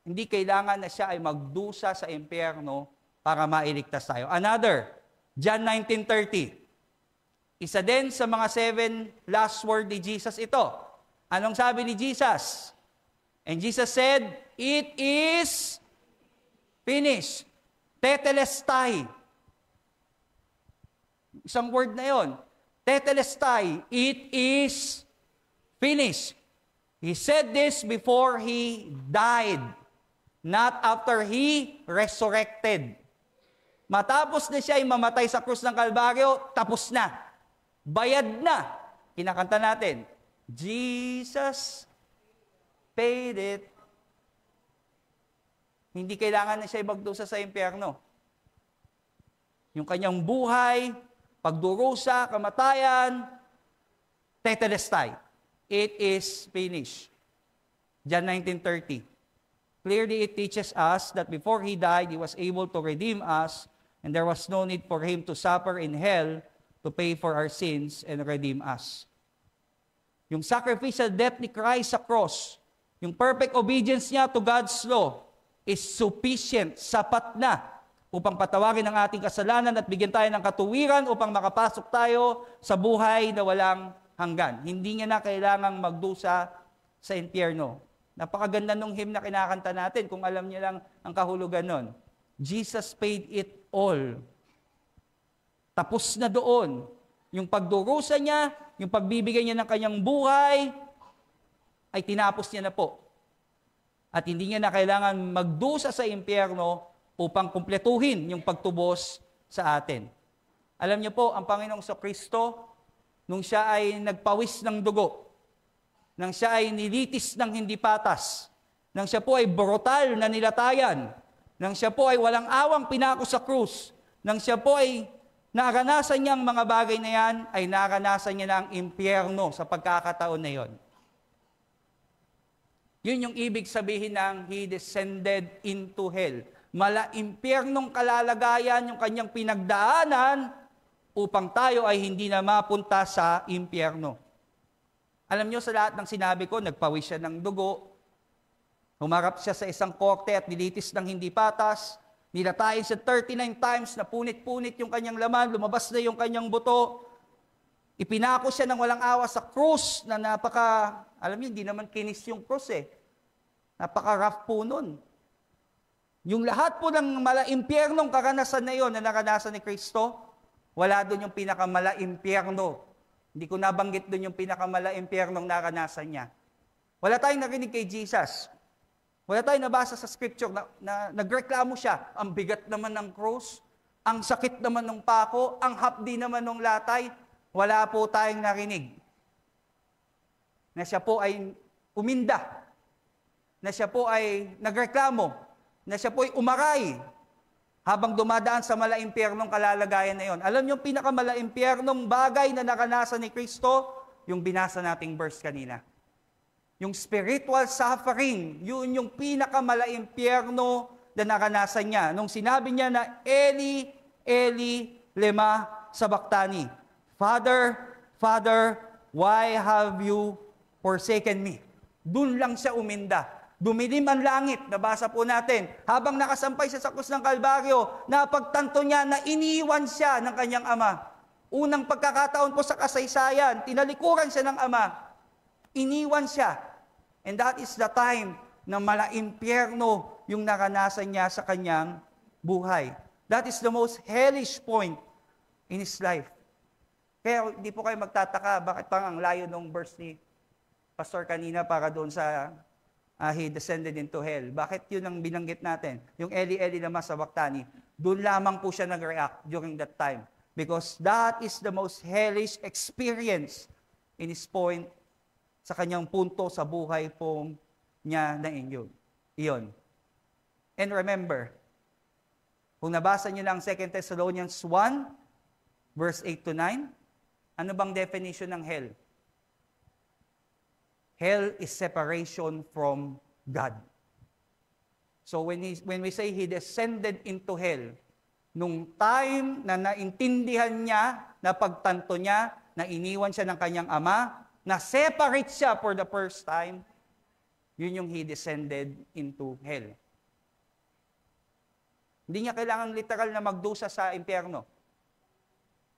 Hindi kailangan na siya ay magdusa sa impyerno para mailigtas tayo. Another, John 19:30. Isa din sa mga 7 last word ni Jesus ito. Anong sabi ni Jesus? And Jesus said, it is finished. Tetelestai. Isang word na yon. Tetelestai. It is finished. He said this before He died. Not after He resurrected. Matapos na siya ay mamatay sa krus ng Kalbaryo, tapos na. Bayad na. Kinakanta natin, Jesus paid it. Hindi kailangan na siya magdusa sa impyerno. Yung kanyang buhay, pagdurusa, kamatayan, tetelestai. It is finished. John 19:30. Clearly, it teaches us that before He died, He was able to redeem us And there was no need for him to suffer in hell to pay for our sins and redeem us. Yung sacrificial death ni Christ sa cross, yung perfect obedience niya to God's law, is sufficient, sapat na, upang patawarin ang ating kasalanan at bigyan tayo ng katuwiran upang makapasok tayo sa buhay na walang hanggan. Hindi niya na kailangang magdusa sa impyerno. Napakaganda nung hymn na kinakanta natin, kung alam niyo lang ang kahulugan nun. Jesus paid it all. Tapos na doon. Yung pagdurusa niya, yung pagbibigay niya ng kanyang buhay, ay tinapos niya na po. At hindi niya na kailangan magdusa sa impyerno upang kumpletuhin yung pagtubos sa atin. Alam niyo po, ang Panginoong Kristo, nung siya ay nagpawis ng dugo, nang siya ay nilitis ng hindi patas, nang siya po ay brutal na nilatayan, nang siya po ay walang awang pinako sa krus, nang siya po ay naranasan niyang mga bagay na yan, ay naranasan niya na ang impyerno sa pagkakataon na yon. Yun yung ibig sabihin ng He descended into hell. Mala impyernong kalalagayan yung kanyang pinagdaanan upang tayo ay hindi na mapunta sa impyerno. Alam nyo, sa lahat ng sinabi ko, nagpawis siya ng dugo, humarap siya sa isang korte at nilitis ng hindi patas, nilatayin siya 39 times, na punit-punit yung kanyang laman, lumabas na yung kanyang buto, ipinako siya ng walang awa sa krus na alam niyo, hindi naman kinis yung krus eh. Napaka-rough po nun. Yung lahat po ng mala-impyernong karanasan na yon na naranasan ni Kristo, wala doon yung pinakamala-impyerno. Hindi ko nabanggit doon yung pinakamala-impyernong naranasan niya. Wala tayong narinig kay Jesus. Wala tayong nabasa sa scripture na nagreklamo siya. Ang bigat naman ng cross, ang sakit naman ng pako, ang hapdi naman ng latay. Wala po tayong narinig. Na siya po ay uminda. Na siya po ay nagreklamo. Na siya po ay umaray habang dumadaan sa mala-impyernong kalalagayan na yon. Alam niyo, yung pinakamala-impyernong bagay na naranasan ni Kristo, yung binasa nating verse kanina. Yung spiritual suffering, yun yung pinakamala-impyerno na naranasan niya. Nung sinabi niya na, Eli, Eli, lema sabachthani. Father, Father, why have you forsaken me? Doon lang siya uminda. Dumilim ang langit, nabasa po natin. Habang nakasampay siya sa krus ng Kalbaryo, napagtanto niya na iniwan siya ng kanyang ama. Unang pagkakataon po sa kasaysayan, tinalikuran siya ng ama. Iniwan siya. And that is the time na mala-impyerno yung naranasan niya sa kanyang buhay. That is the most hellish point in his life. Kaya hindi po kayo magtataka bakit pang ang layo ng verse ni Pastor kanina para doon sa He descended into hell. Bakit yun ang binanggit natin? Yung Eli, Eli lema sabachthani. Doon lamang po siya nag-react during that time. Because that is the most hellish experience in his point sa kanyang punto sa buhay po niya na iyon. And remember, kung nabasa niyo lang 2 Thessalonians 1, verse 8 to 9, ano bang definition ng hell? Hell is separation from God. So when we say He descended into hell, nung time na naintindihan niya, napagtanto niya, na iniwan siya ng kanyang ama, na separate siya for the first time, yun yung He descended into hell. Hindi niya kailangan literal na magdusa sa impyerno.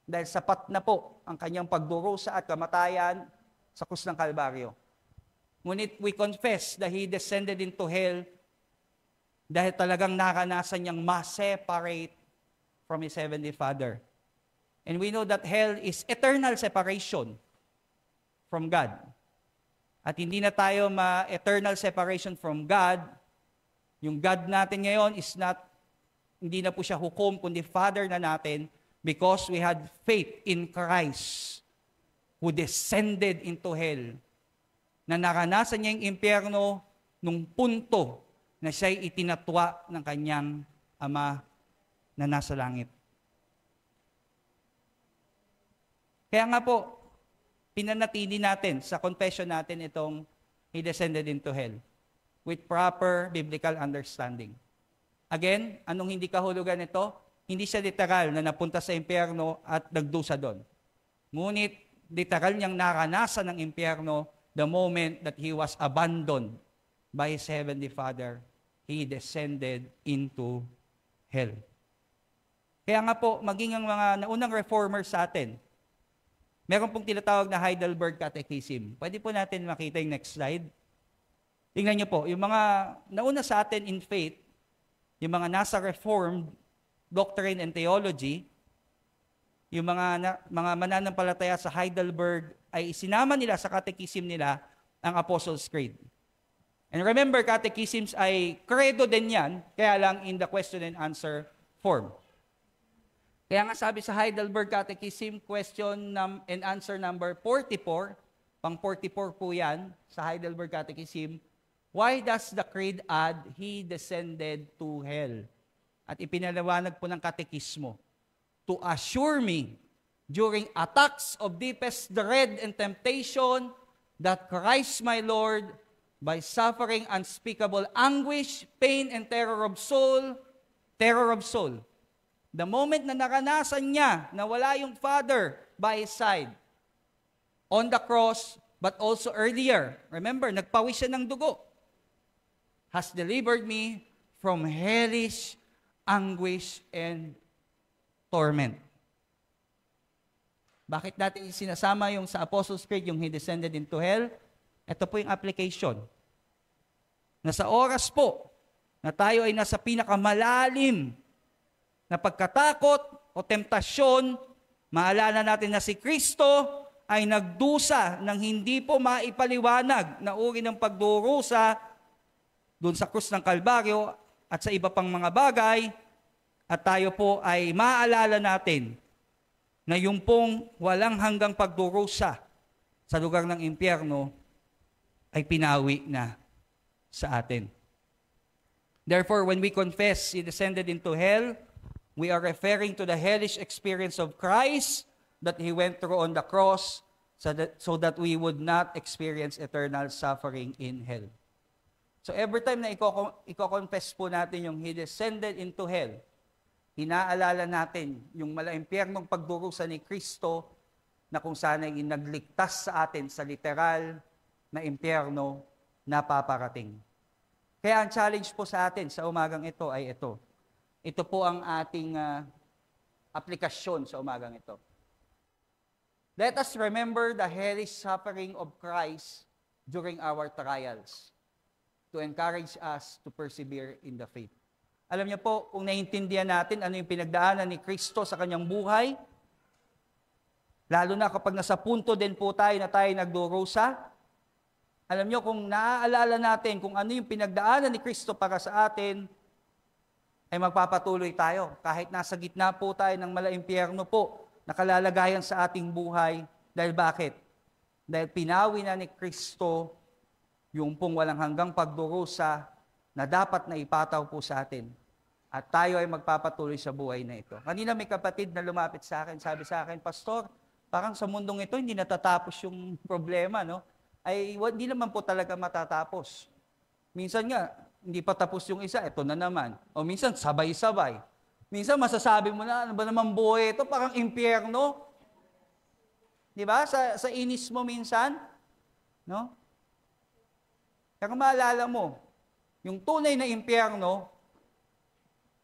Dahil sapat na po ang kanyang pagdurusa at kamatayan sa krus ng Kalbaryo. Ngunit we confess that He descended into hell dahil talagang naranasan niyang ma-separate from His Heavenly Father. And we know that hell is eternal separation from God. At hindi na tayo ma-eternal separation from God. Yung God natin ngayon is hindi na po siya hukom, kundi Father na natin because we had faith in Christ who descended into hell. Na naranasan niya yung impyerno nung punto na siya'y itinatwa ng kanyang ama na nasa langit. Kaya nga po, pinanatili natin sa confession natin itong He descended into hell with proper biblical understanding. Again, anong hindi kahulugan nito? hindi siya literal na napunta sa impyerno at nagdusa doon. Ngunit literal niyang naranasan ng impyerno the moment that he was abandoned by his heavenly Father. He descended into hell. Kaya nga po, maging ang mga naunang reformers sa atin, meron pong tinatawag na Heidelberg Catechism. Pwede po natin makita yung next slide. Tingnan niyo po, yung mga nauna sa atin in faith, yung mga nasa Reformed Doctrine and Theology, yung mga mananampalataya sa Heidelberg, ay isinama nila sa catechism nila ang Apostles' Creed. And remember, catechisms ay credo din yan, kaya lang in the question and answer form. Kaya nga sabi sa Heidelberg Catechism, question and answer number 44, pang 44 po yan sa Heidelberg Catechism, why does the creed add, He descended to hell? At ipinaliwanag po ng katekismo, to assure me, during attacks of deepest dread and temptation, that Christ my Lord, by suffering unspeakable anguish, pain, and terror of soul, the moment na naranasan niya na wala yung Father by His side, on the cross, but also earlier, remember, nagpawis siya ng dugo, has delivered me from hellish anguish and torment. Bakit natin sinasama yung sa Apostles' Creed, yung He descended into hell? Ito po yung application. Na sa oras po na tayo ay nasa pinakamalalim na pagkatakot o temptasyon, maalala natin na si Kristo ay nagdusa ng hindi po maipaliwanag na uri ng pagdurusa doon sa krus ng Kalbaryo at sa iba pang mga bagay, at tayo po ay maaalala natin na yung pong walang hanggang pagdurusa sa lugar ng impyerno ay pinawi na sa atin. Therefore, when we confess He descended into hell, we are referring to the hellish experience of Christ that He went through on the cross so that we would not experience eternal suffering in hell. So every time na i-confess po natin yung He descended into hell, hinaalala natin yung malaimpyernong pagdurusa ni Kristo na kung saan ay nagligtas sa atin sa literal na impyerno na paparating. Kaya ang challenge po sa atin sa umagang ito ay ito. Ito po ang ating aplikasyon sa umagang ito. Let us remember the hellish suffering of Christ during our trials to encourage us to persevere in the faith. Alam niyo po, kung naiintindihan natin ano yung pinagdaanan ni Kristo sa kanyang buhay, lalo na kapag nasa punto din po tayo na tayo nagdurusa, alam niyo, kung naaalala natin kung ano yung pinagdaanan ni Kristo para sa atin, ay magpapatuloy tayo. Kahit nasa gitna po tayo ng malaimpyerno po, nakalalagayan sa ating buhay. Dahil bakit? Dahil pinawi na ni Kristo yung pong walang hanggang pagdurusa na dapat na ipataw po sa atin. At tayo ay magpapatuloy sa buhay na ito. Kanina may kapatid na lumapit sa akin, sabi sa akin, Pastor, parang sa mundong ito hindi natatapos yung problema, no? Ay hindi naman po talaga matatapos. Minsan nga, hindi pa tapos yung isa, ito na naman. O minsan, sabay-sabay. Minsan, masasabi mo na, ano ba naman buhay ito? Parang impyerno. Di ba? Sa inis mo minsan. No? Kaya maalala mo, yung tunay na impyerno,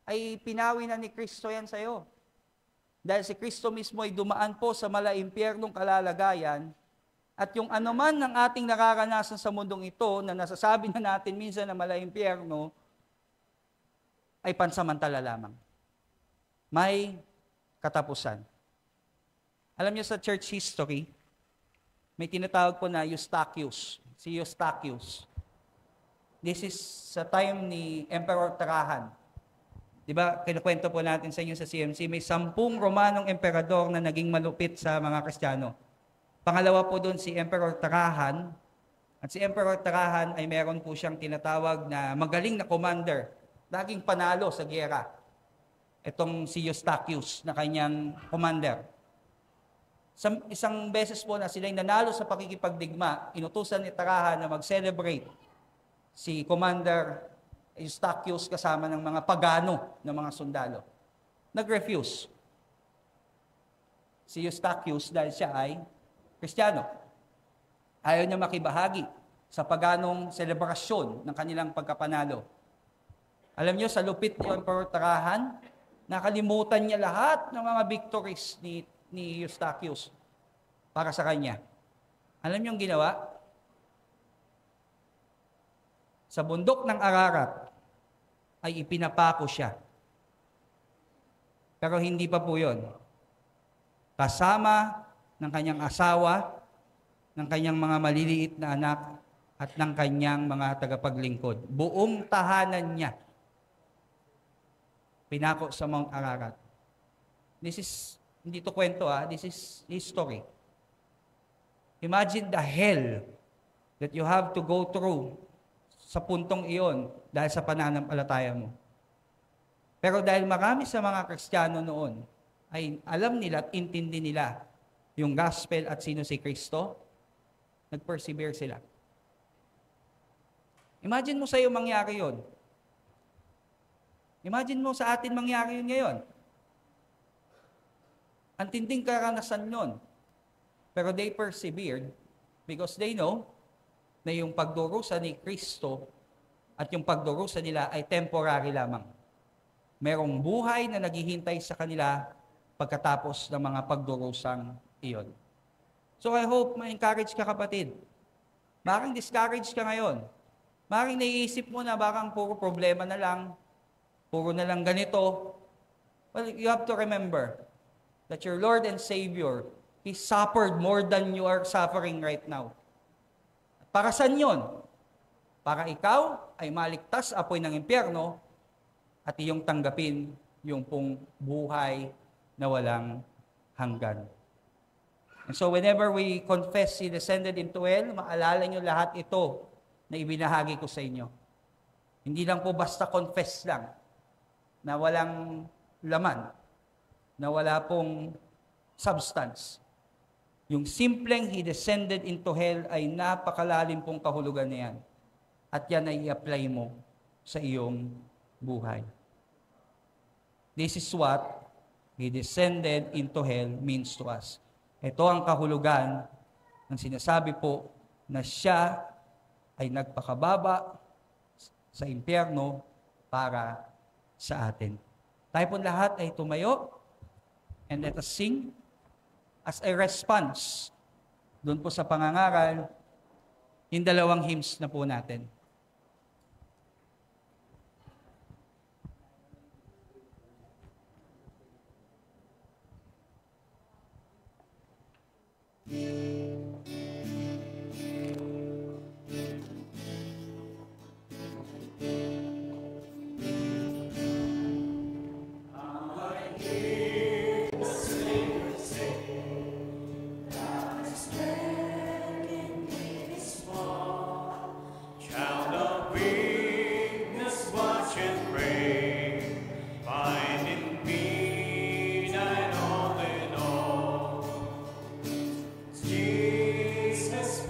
ay pinawi na ni Kristo yan sa'yo. Dahil si Kristo mismo ay dumaan po sa malaimpyernong kalalagayan, at yung anuman ng ating nararanasan sa mundong ito, na nasasabi na natin minsan na malaimpyerno, ay pansamantala lamang. May katapusan. Alam niyo sa church history, may tinatawag po na Eustachius. Si Eustachius. This is sa time ni Emperor Trajan. Diba, kinukwento po natin sa inyo sa CMC, may 10 Romanong emperador na naging malupit sa mga Kristiyano. Pangalawa po doon si Emperor Trajan. At si Emperor Trajan ay meron po siyang tinatawag na magaling na commander. Laging panalo sa giyera. Itong si Eustachius na kanyang commander. Isang beses po na sila'y nanalo sa pakikipagdigma, inutusan ni Trajan na mag-celebrate si Commander Eustachius kasama ng mga pagano ng mga sundalo. nag-refuse. Si Eustachius, dahil siya ay Kristiyano, ayaw niya makibahagi sa paganong selebrasyon ng kanilang pagkapanalo. Alam niyo, sa lupit ni Emperor Trajan, nakalimutan niya lahat ng mga victories ni Eustachius para sa kanya. Alam niyo ang ginawa? Sa bundok ng Ararat ay ipinapako siya. Pero hindi pa po yun. Kasama ng kanyang asawa, ng kanyang mga maliliit na anak, at ng kanyang mga tagapaglingkod. Buong tahanan niya, pinako sa Mount Ararat. This is, hindi to kwento this is history. Imagine the hell that you have to go through sa puntong iyon dahil sa pananampalataya mo. Pero dahil marami sa mga Kristiyano noon ay alam nila at intindi nila yung gospel at sino si Kristo, nag-persevere sila. Imagine mo sa iyo mangyari yun. Imagine mo sa atin mangyari yun ngayon. Ang tinding karanasan yun. Pero they persevered because they know na yung pagdurusa ni Kristo at yung pagdurusa nila ay temporary lamang. Merong buhay na naghihintay sa kanila pagkatapos ng mga pagdurusang iyon. So I hope ma-encourage ka, kapatid. Maring discourage ka ngayon. Maring naiisip mo na bakang puro problema na lang, puro na lang ganito. Well, you have to remember that your Lord and Savior, He suffered more than you are suffering right now. Para saan yun? Para ikaw ay maligtas sa apoy ng impyerno at iyong tanggapin yung pong buhay na walang hanggan. And so whenever we confess He descended into hell, maalala nyo lahat ito na ibinahagi ko sa inyo. Hindi lang po basta confess lang, na walang laman, na wala pong substance. Yung simpleng He descended into hell ay napakalalim pong kahulugan na yan. At yan ay i-apply mo sa iyong buhay. This is what He descended into hell means to us. Ito ang kahulugan ng sinasabi po na siya ay nagpakababa sa impyerno para sa atin. Tayo po lahat ay tumayo and let us sing as a response doon po sa pangangaral yung dalawang hymns na po natin. Love. Jesus.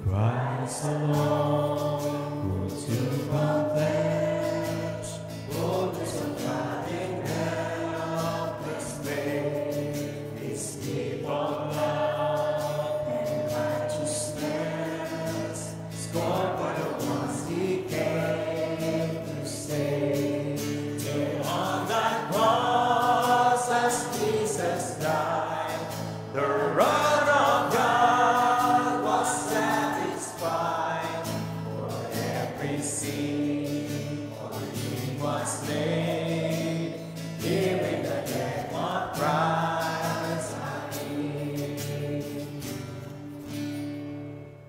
Christ alone, who took on flesh, fullness of God in helpless faith, His gift of love and righteousness, scorned by the ones He came to save. Till on that cross as Jesus died, the wrath of God was satisfied. For every sin on Him was laid, hearing the death of Christ I paid.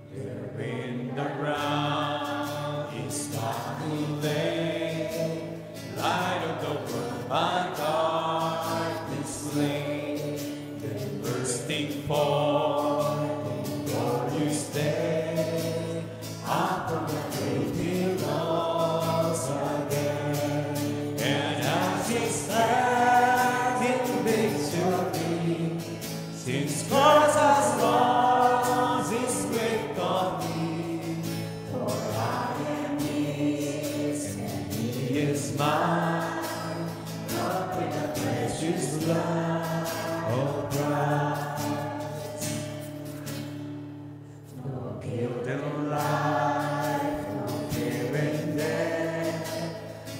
There in the ground is not who lay, light of the world by darkness slain, then bursting forth in glorious day, out from the grave He rose again. And as He stands in victory, since Christ has lost His victory, for I am His and He is mine, up with the precious blood of Christ. No guilt and life, no fear and death,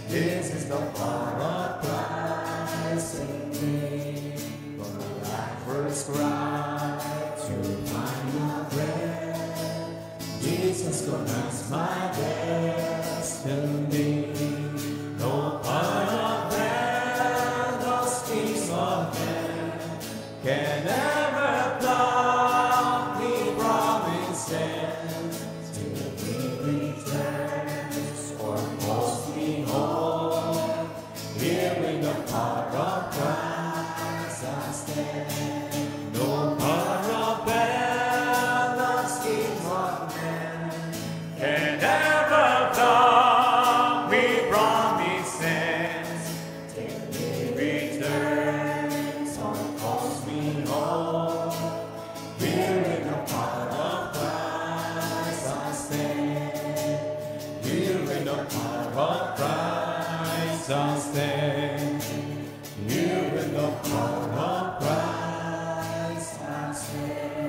this is the power of Christ in me. For life first cried to find my breath, Jesus commands my destiny. No part of man, no schemes of man, can ever block me from His hand. Till He returns or calls me home, here in the power of Christ I stand. No power of man, no schemes of man, can ever block me from His hands. Till He returns or calls me home, here in the power of Christ I stand. Here in the power of Christ I stand. Here in the power of Christ I stand.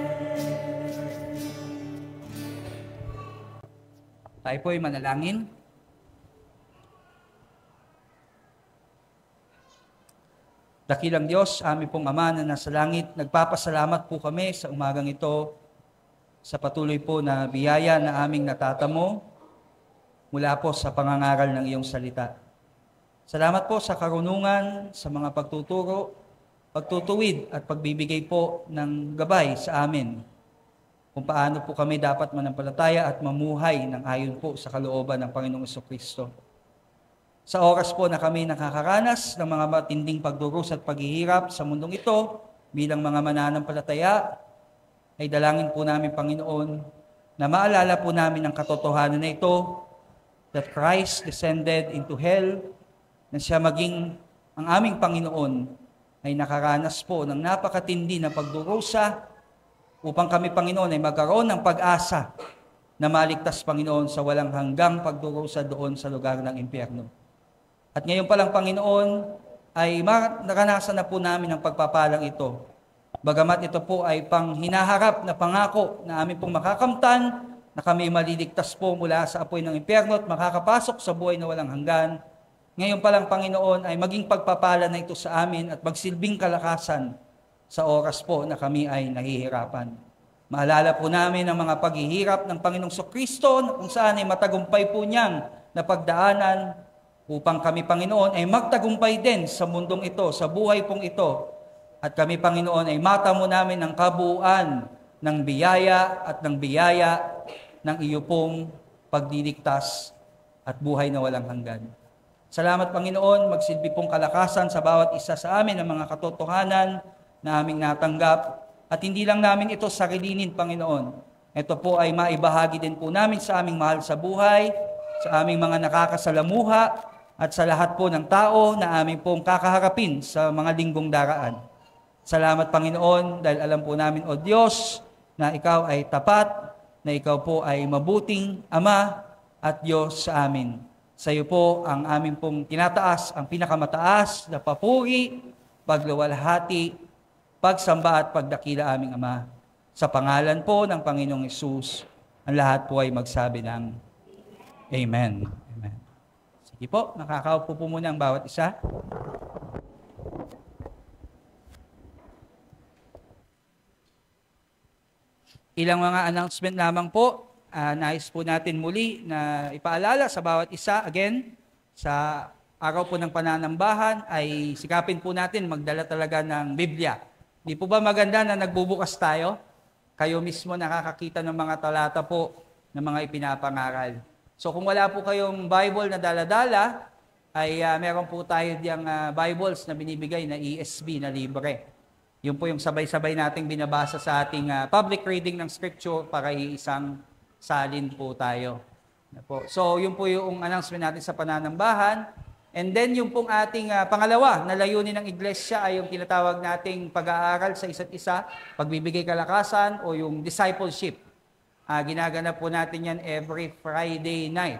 Tayo po'y manalangin. Dakilang Diyos, aming pong Ama na nasa langit, nagpapasalamat po kami sa umagang ito sa patuloy po na biyaya na aming natatamo mula po sa pangangaral ng iyong salita. Salamat po sa karunungan, sa mga pagtuturo, pagtutuwid at pagbibigay po ng gabay sa amin kung paano po kami dapat manampalataya at mamuhay ng ayon po sa kalooban ng Panginoong Jesucristo. Sa oras po na kami nakakaranas ng mga matinding pagdurusa at paghihirap sa mundong ito bilang mga mananampalataya, ay dalangin po namin, Panginoon, na maalala po namin ang katotohanan na ito, that Christ descended into hell, na siya maging ang aming Panginoon ay nakaranas po ng napakatindi na pagdurusa upang kami, Panginoon, ay magkaroon ng pag-asa na maligtas, Panginoon, sa walang hanggang pagdurusa doon sa lugar ng impyerno. At ngayon pa lang, Panginoon, ay naranasan na po namin ang pagpapalang ito. Bagamat ito po ay hinaharap na pangako na amin pong makakamtan, na kami maliligtas po mula sa apoy ng impyerno at makakapasok sa buhay na walang hanggan. Ngayon pa lang, Panginoon, ay maging pagpapala na ito sa amin at magsilbing kalakasan sa oras po na kami ay nahihirapan. Maalala po namin ang mga paghihirap ng Panginoong Jesucristo kung saan ay matagumpay po niyang napagdaanan upang kami, Panginoon, ay magtagumpay din sa mundong ito, sa buhay pong ito. At kami, Panginoon, ay matamo namin ang kabuuan ng biyaya at ng biyaya ng iyo pong pagdiligtas at buhay na walang hanggan. Salamat, Panginoon, magsilbi pong kalakasan sa bawat isa sa amin ang mga katotohanan na aming natanggap. At hindi lang namin ito sarilinin, Panginoon. Ito po ay maibahagi din po namin sa aming mahal sa buhay, sa aming mga nakakasalamuha, at sa lahat po ng tao na aming pong kakaharapin sa mga linggong daraan. Salamat, Panginoon, dahil alam po namin, O Diyos, na Ikaw ay tapat na ikaw po ay mabuting Ama at Diyos sa amin. Sa iyo po ang amin pong tinataas, ang pinakamataas na papuri, pagluwalhati, pagsamba at pagdakila aming Ama. Sa pangalan po ng Panginoong Hesus, ang lahat po ay magsabi ng Amen. Amen. Sige po, nakakaupo po muna ang bawat isa. Ilang mga announcement lamang po. Nais po natin muli na ipaalala sa bawat isa. Again, sa araw po ng pananambahan ay sikapin po natin magdala talaga ng Biblia. Di po ba maganda na nagbubukas tayo? Kayo mismo nakakakita ng mga talata po ng mga ipinapangaral. So kung wala po kayong Bible na dala-dala, ay meron po tayo diyang Bibles na binibigay na ESV na libre. Yun po yung sabay-sabay nating binabasa sa ating public reading ng Scripture para iisang salin po tayo. So yun po yung announcement natin sa pananambahan. And then yung pong ating pangalawa na layunin ng iglesia ay yung tinatawag nating pag-aaral sa isa't isa, pagbibigay kalakasan o yung discipleship. Ginaganap po natin yan every Friday night.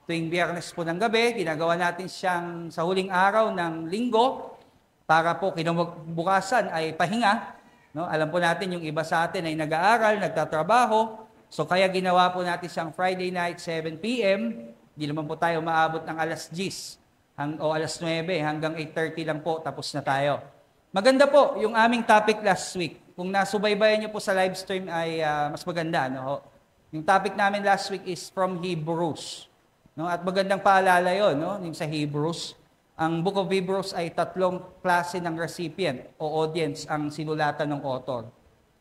Tuwing Biyernes po ng gabi, ginagawa natin siyang sa huling araw ng linggo para po kinabukasan ay pahinga. No? Alam po natin yung iba sa atin ay nag-aaral, nagtatrabaho. So kaya ginawa po natin siyang Friday night, 7 p.m. Hindi naman po tayo maabot ng alas 10 o alas 9 hanggang 8:30 lang po, tapos na tayo. Maganda po yung aming topic last week. Kung nasubaybayan niyo po sa live stream ay mas maganda. No? Yung topic namin last week is from Hebrews. No? At magandang paalala yun, no? Yung sa Hebrews. Ang Book of Hebrews ay 3 klase ng recipient o audience ang sinulatan ng author.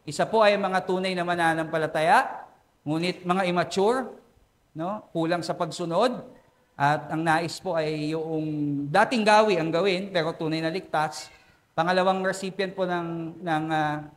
Isa po ay mga tunay na mananampalataya, ngunit mga immature, no? Kulang sa pagsunod, at ang nais po ay yung dating gawi ang gawin, pero tunay na ligtas. Pangalawang recipient po ng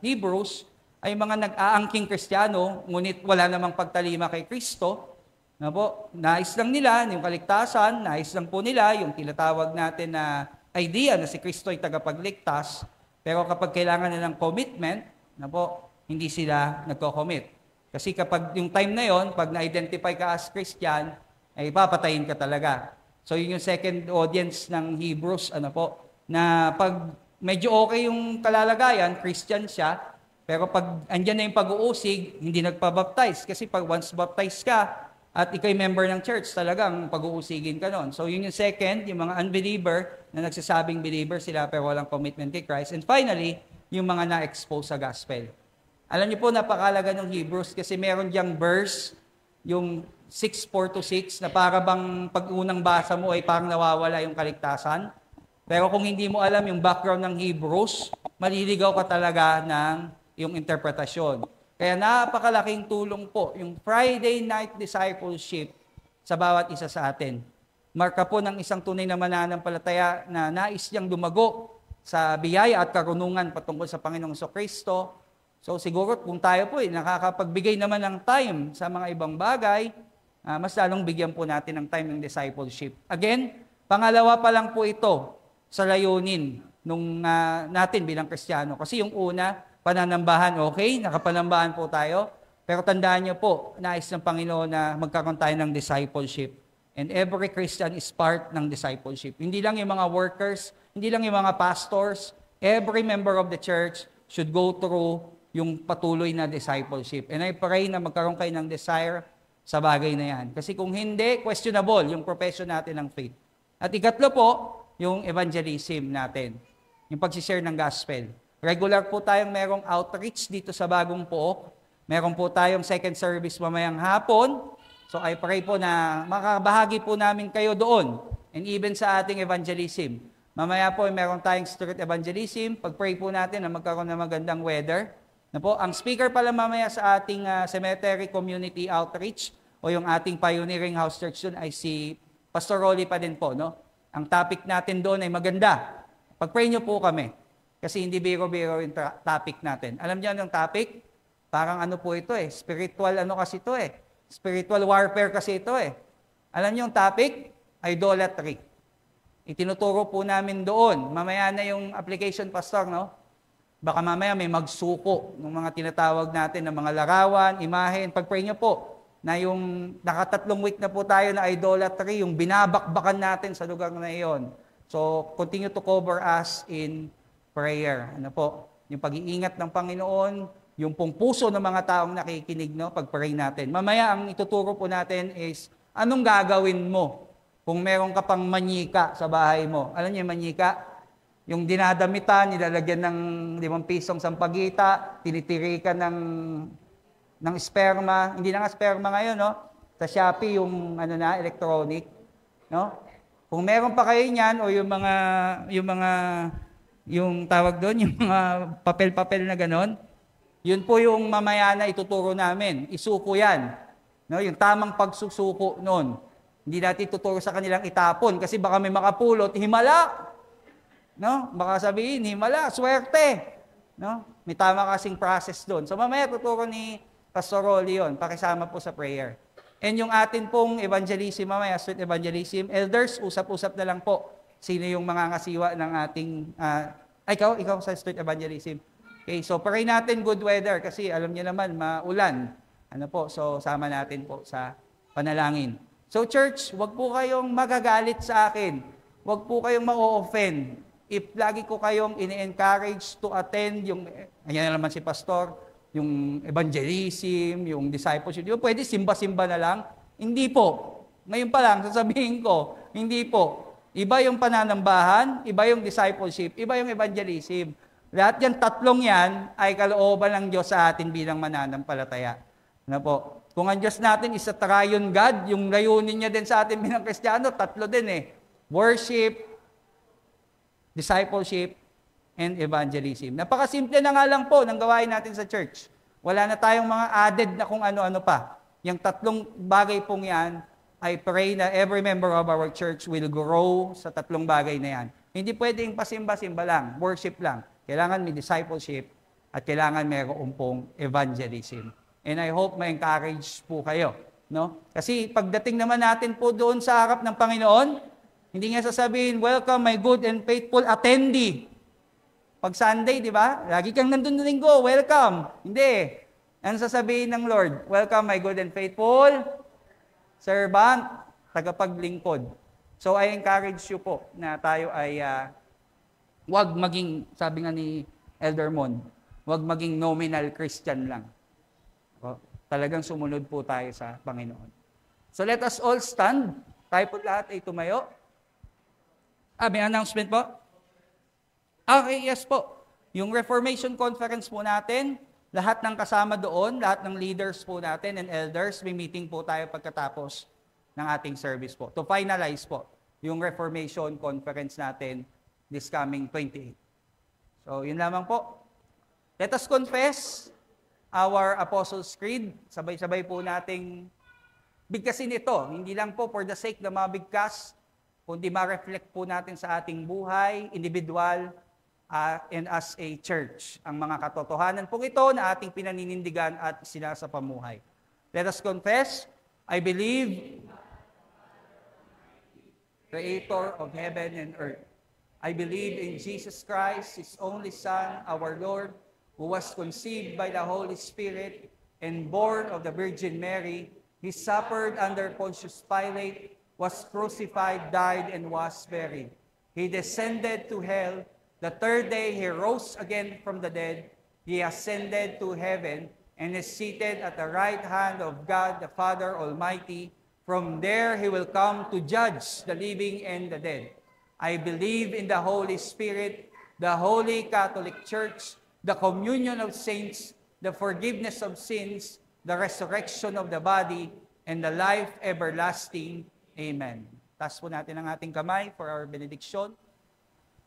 Hebrews ay mga nag-aangking Kristiyano, ngunit wala namang pagtalima kay Kristo. Na po, nais lang nila yung kaligtasan, nais lang po nila yung tinatawag natin na idea na si Kristo ay tagapagligtas, pero kapag kailangan nilang commitment, na po, hindi sila nagko-commit. Kasi kapag yung time na yon, pag na-identify ka as Christian, ay papatayin ka talaga. So yun yung second audience ng Hebrews, na pag medyo okay yung kalalagayan, Christian siya, pero pag andyan na yung pag-uusig, hindi nagpabaptize. Kasi pag once baptized ka, at ikay member ng church, talagang pag-uusigin ka nun. So yun yung second, yung mga unbeliever na nagsasabing believer sila pero walang commitment kay Christ. And finally, yung mga na-expose sa gospel. Alam niyo po, napakalaga ng Hebrews kasi meron diyang verse, yung 6:4-6, na para bang pag unang basa mo ay parang nawawala yung kaligtasan. Pero kung hindi mo alam yung background ng Hebrews, maliligaw ka talaga ng yung interpretasyon. Kaya napakalaking tulong po yung Friday night discipleship sa bawat isa sa atin. Marka po ng isang tunay na mananampalataya na nais niyang lumago sa biyaya at karunungan patungkol sa Panginoong Kristo. So siguro kung tayo po nakakapagbigay naman ng time sa mga ibang bagay, mas lalong bigyan po natin ng time ng discipleship. Again, pangalawa pa lang po ito sa layunin nung natin bilang Kristiyano. Kasi yung una, pananambahan, okay, nakapanambahan po tayo. Pero tandaan niyo po, nais ng Panginoon na magkaroon tayo ng discipleship. And every Christian is part ng discipleship. Hindi lang yung mga workers, hindi lang yung mga pastors, every member of the church should go through yung patuloy na discipleship. And I pray na magkaroon kayo ng desire sa bagay na yan. Kasi kung hindi, questionable yung profession natin ng faith. At ikatlo po, yung evangelism natin. Yung pag-share ng gospel. Regular po tayong merong outreach dito sa Bagong Pook. Meron po tayong second service mamayang hapon. So I pray po na makabahagi po namin kayo doon. And even sa ating evangelism. Mamaya po meron tayong street evangelism. Pag-pray po natin na magkaroon ng magandang weather. Na po, ang speaker pala mamaya sa ating cemetery community outreach o yung ating pioneering house church doon ay si Pastor Rolly pa din po. No? Ang topic natin doon ay maganda. Pag-pray nyo po kami. Kasi hindi biro-biro yung topic natin. Alam niyo yung topic? Parang po ito spiritual kasi ito Spiritual warfare kasi ito Alam niyo yung topic? Idolatry. Itinuturo po namin doon. Mamaya na yung application, Pastor, no? Baka mamaya may magsuko ng mga tinatawag natin ng mga larawan, imahen. Pag-pray nyo po na yung nakatatlong week na po tayo na idolatry, yung binabakbakan natin sa lugar na iyon. So, continue to cover us in prayer. Ano po? Yung pag-iingat ng Panginoon, yung pong puso ng mga taong nakikinig, no? Pag-pray natin. Mamaya, ang ituturo po natin is, anong gagawin mo kung meron ka pang manyika sa bahay mo? Alam niyo yung manyika? Yung dinadamitan, nilalagyan ng 5 pisong sampagita, tinitirikan ng sperma. Hindi na nga sperma ngayon, no? Sa Shopee, yung electronic, no? Kung meron pa kayo niyan o yung tawag doon, yung mga papel-papel na ganon, yun po yung mamaya na ituturo namin. Isuko yan. No? Yung tamang pagsusuko noon. Hindi natin tuturo sa kanilang itapon kasi baka may makapulot, himala. No? Baka sabihin, himala, swerte. No? May tama kasing process doon. So mamaya tuturo ni Pastor Rolly yun, pakisama po sa prayer. And yung atin pong evangelism mamaya, street evangelism, elders, usap-usap na lang po sino yung mga ngasiwa ng ating, ikaw sa street evangelism. Okay, so pray natin good weather kasi alam niyo naman, maulan. So sama natin po sa panalangin. So church, wag po kayong magagalit sa akin. Wag po kayong ma-offend. If lagi ko kayong ini-encourage to attend yung, ayan na naman si Pastor, yung evangelism, yung discipleship, yung pwede simba-simba na lang. Hindi po. Ngayon pa lang, sasabihin ko, hindi po. Iba yung pananambahan, iba yung discipleship, iba yung evangelism. Lahat yan, tatlong yan, ay kalooban ng Diyos sa atin bilang mananampalataya. Po? Kung ang Diyos natin is a triune God, yung layunin niya din sa atin bilang Kristiyano, tatlo din eh. Worship, discipleship, and evangelism. Napakasimple na nga lang po ng gawain natin sa church. Wala na tayong mga added na kung ano-ano pa. Yung tatlong bagay pong yan, I pray na every member of our church will grow sa tatlong bagay na yan. Hindi pwedeng pasimba-simba lang, worship lang. Kailangan may discipleship at kailangan mayroon pong evangelism. And I hope ma-encourage po kayo. No? Kasi pagdating naman natin po doon sa harap ng Panginoon, hindi nga sasabihin, welcome my good and faithful attendee. Pag Sunday, di ba? Lagi kang nandun na linggo, welcome. Hindi. Ano sasabihin ng Lord? Welcome my good and faithful servant, tagapaglingkod. So I encourage you po na tayo ay wag maging, sabi nga ni Elder Mon, wag maging nominal Christian lang. Talagang sumunod po tayo sa Panginoon. So let us all stand. Tayo po lahat ay tumayo. May announcement po? Okay, yes po. Yung Reformation Conference po natin, lahat ng kasama doon, lahat ng leaders po natin and elders, may meeting po tayo pagkatapos ng ating service po. To finalize po yung Reformation Conference natin this coming 28. So, yun lamang po. Let us confess our Apostles' Creed. Sabay-sabay po nating bigkasin ito. Hindi lang po for the sake na mabigkas, kundi ma-reflect po natin sa ating buhay, individual, and as a church, ang mga katotohanan pong ito na ating pinaninindigan at sinasapamuhay. Let us confess, I believe, Creator of heaven and earth. I believe in Jesus Christ, His only Son, our Lord, who was conceived by the Holy Spirit and born of the Virgin Mary. He suffered under Pontius Pilate, was crucified, died, and was buried. He descended to hell. The third day, He rose again from the dead. He ascended to heaven and is seated at the right hand of God, the Father Almighty. From there, He will come to judge the living and the dead. I believe in the Holy Spirit, the Holy Catholic Church, the communion of saints, the forgiveness of sins, the resurrection of the body, and the life everlasting. Amen. Taas po natin ang ating kamay for our benediction.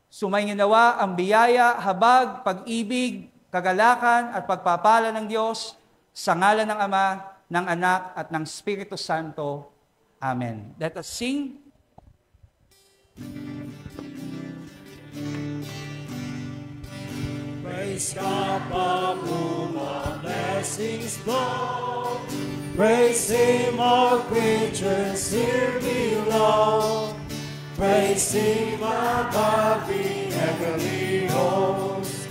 Sumayin nawa ang biyaya, habag, pag-ibig, kagalakan at pagpapala ng Diyos sa ngalan ng Ama, ng Anak at ng Espiritu Santo. Amen. Let us sing. Praise God from whom all blessings flow. Praise Him, all creatures here below. Praise Him above the heavenly hosts.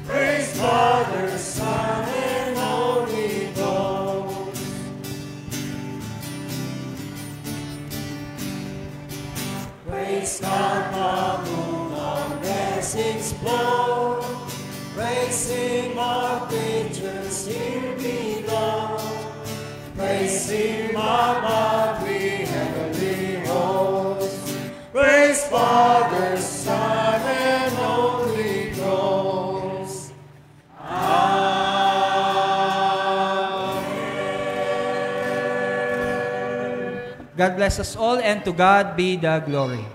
Praise Father, Son, and Holy Ghost. Praise God, the moon on blessings blow. Praise Him, our creatures here below. Praise Him, our mighty heavenly host. Praise Father, Son, and Holy Ghost. God bless us all, and to God be the glory.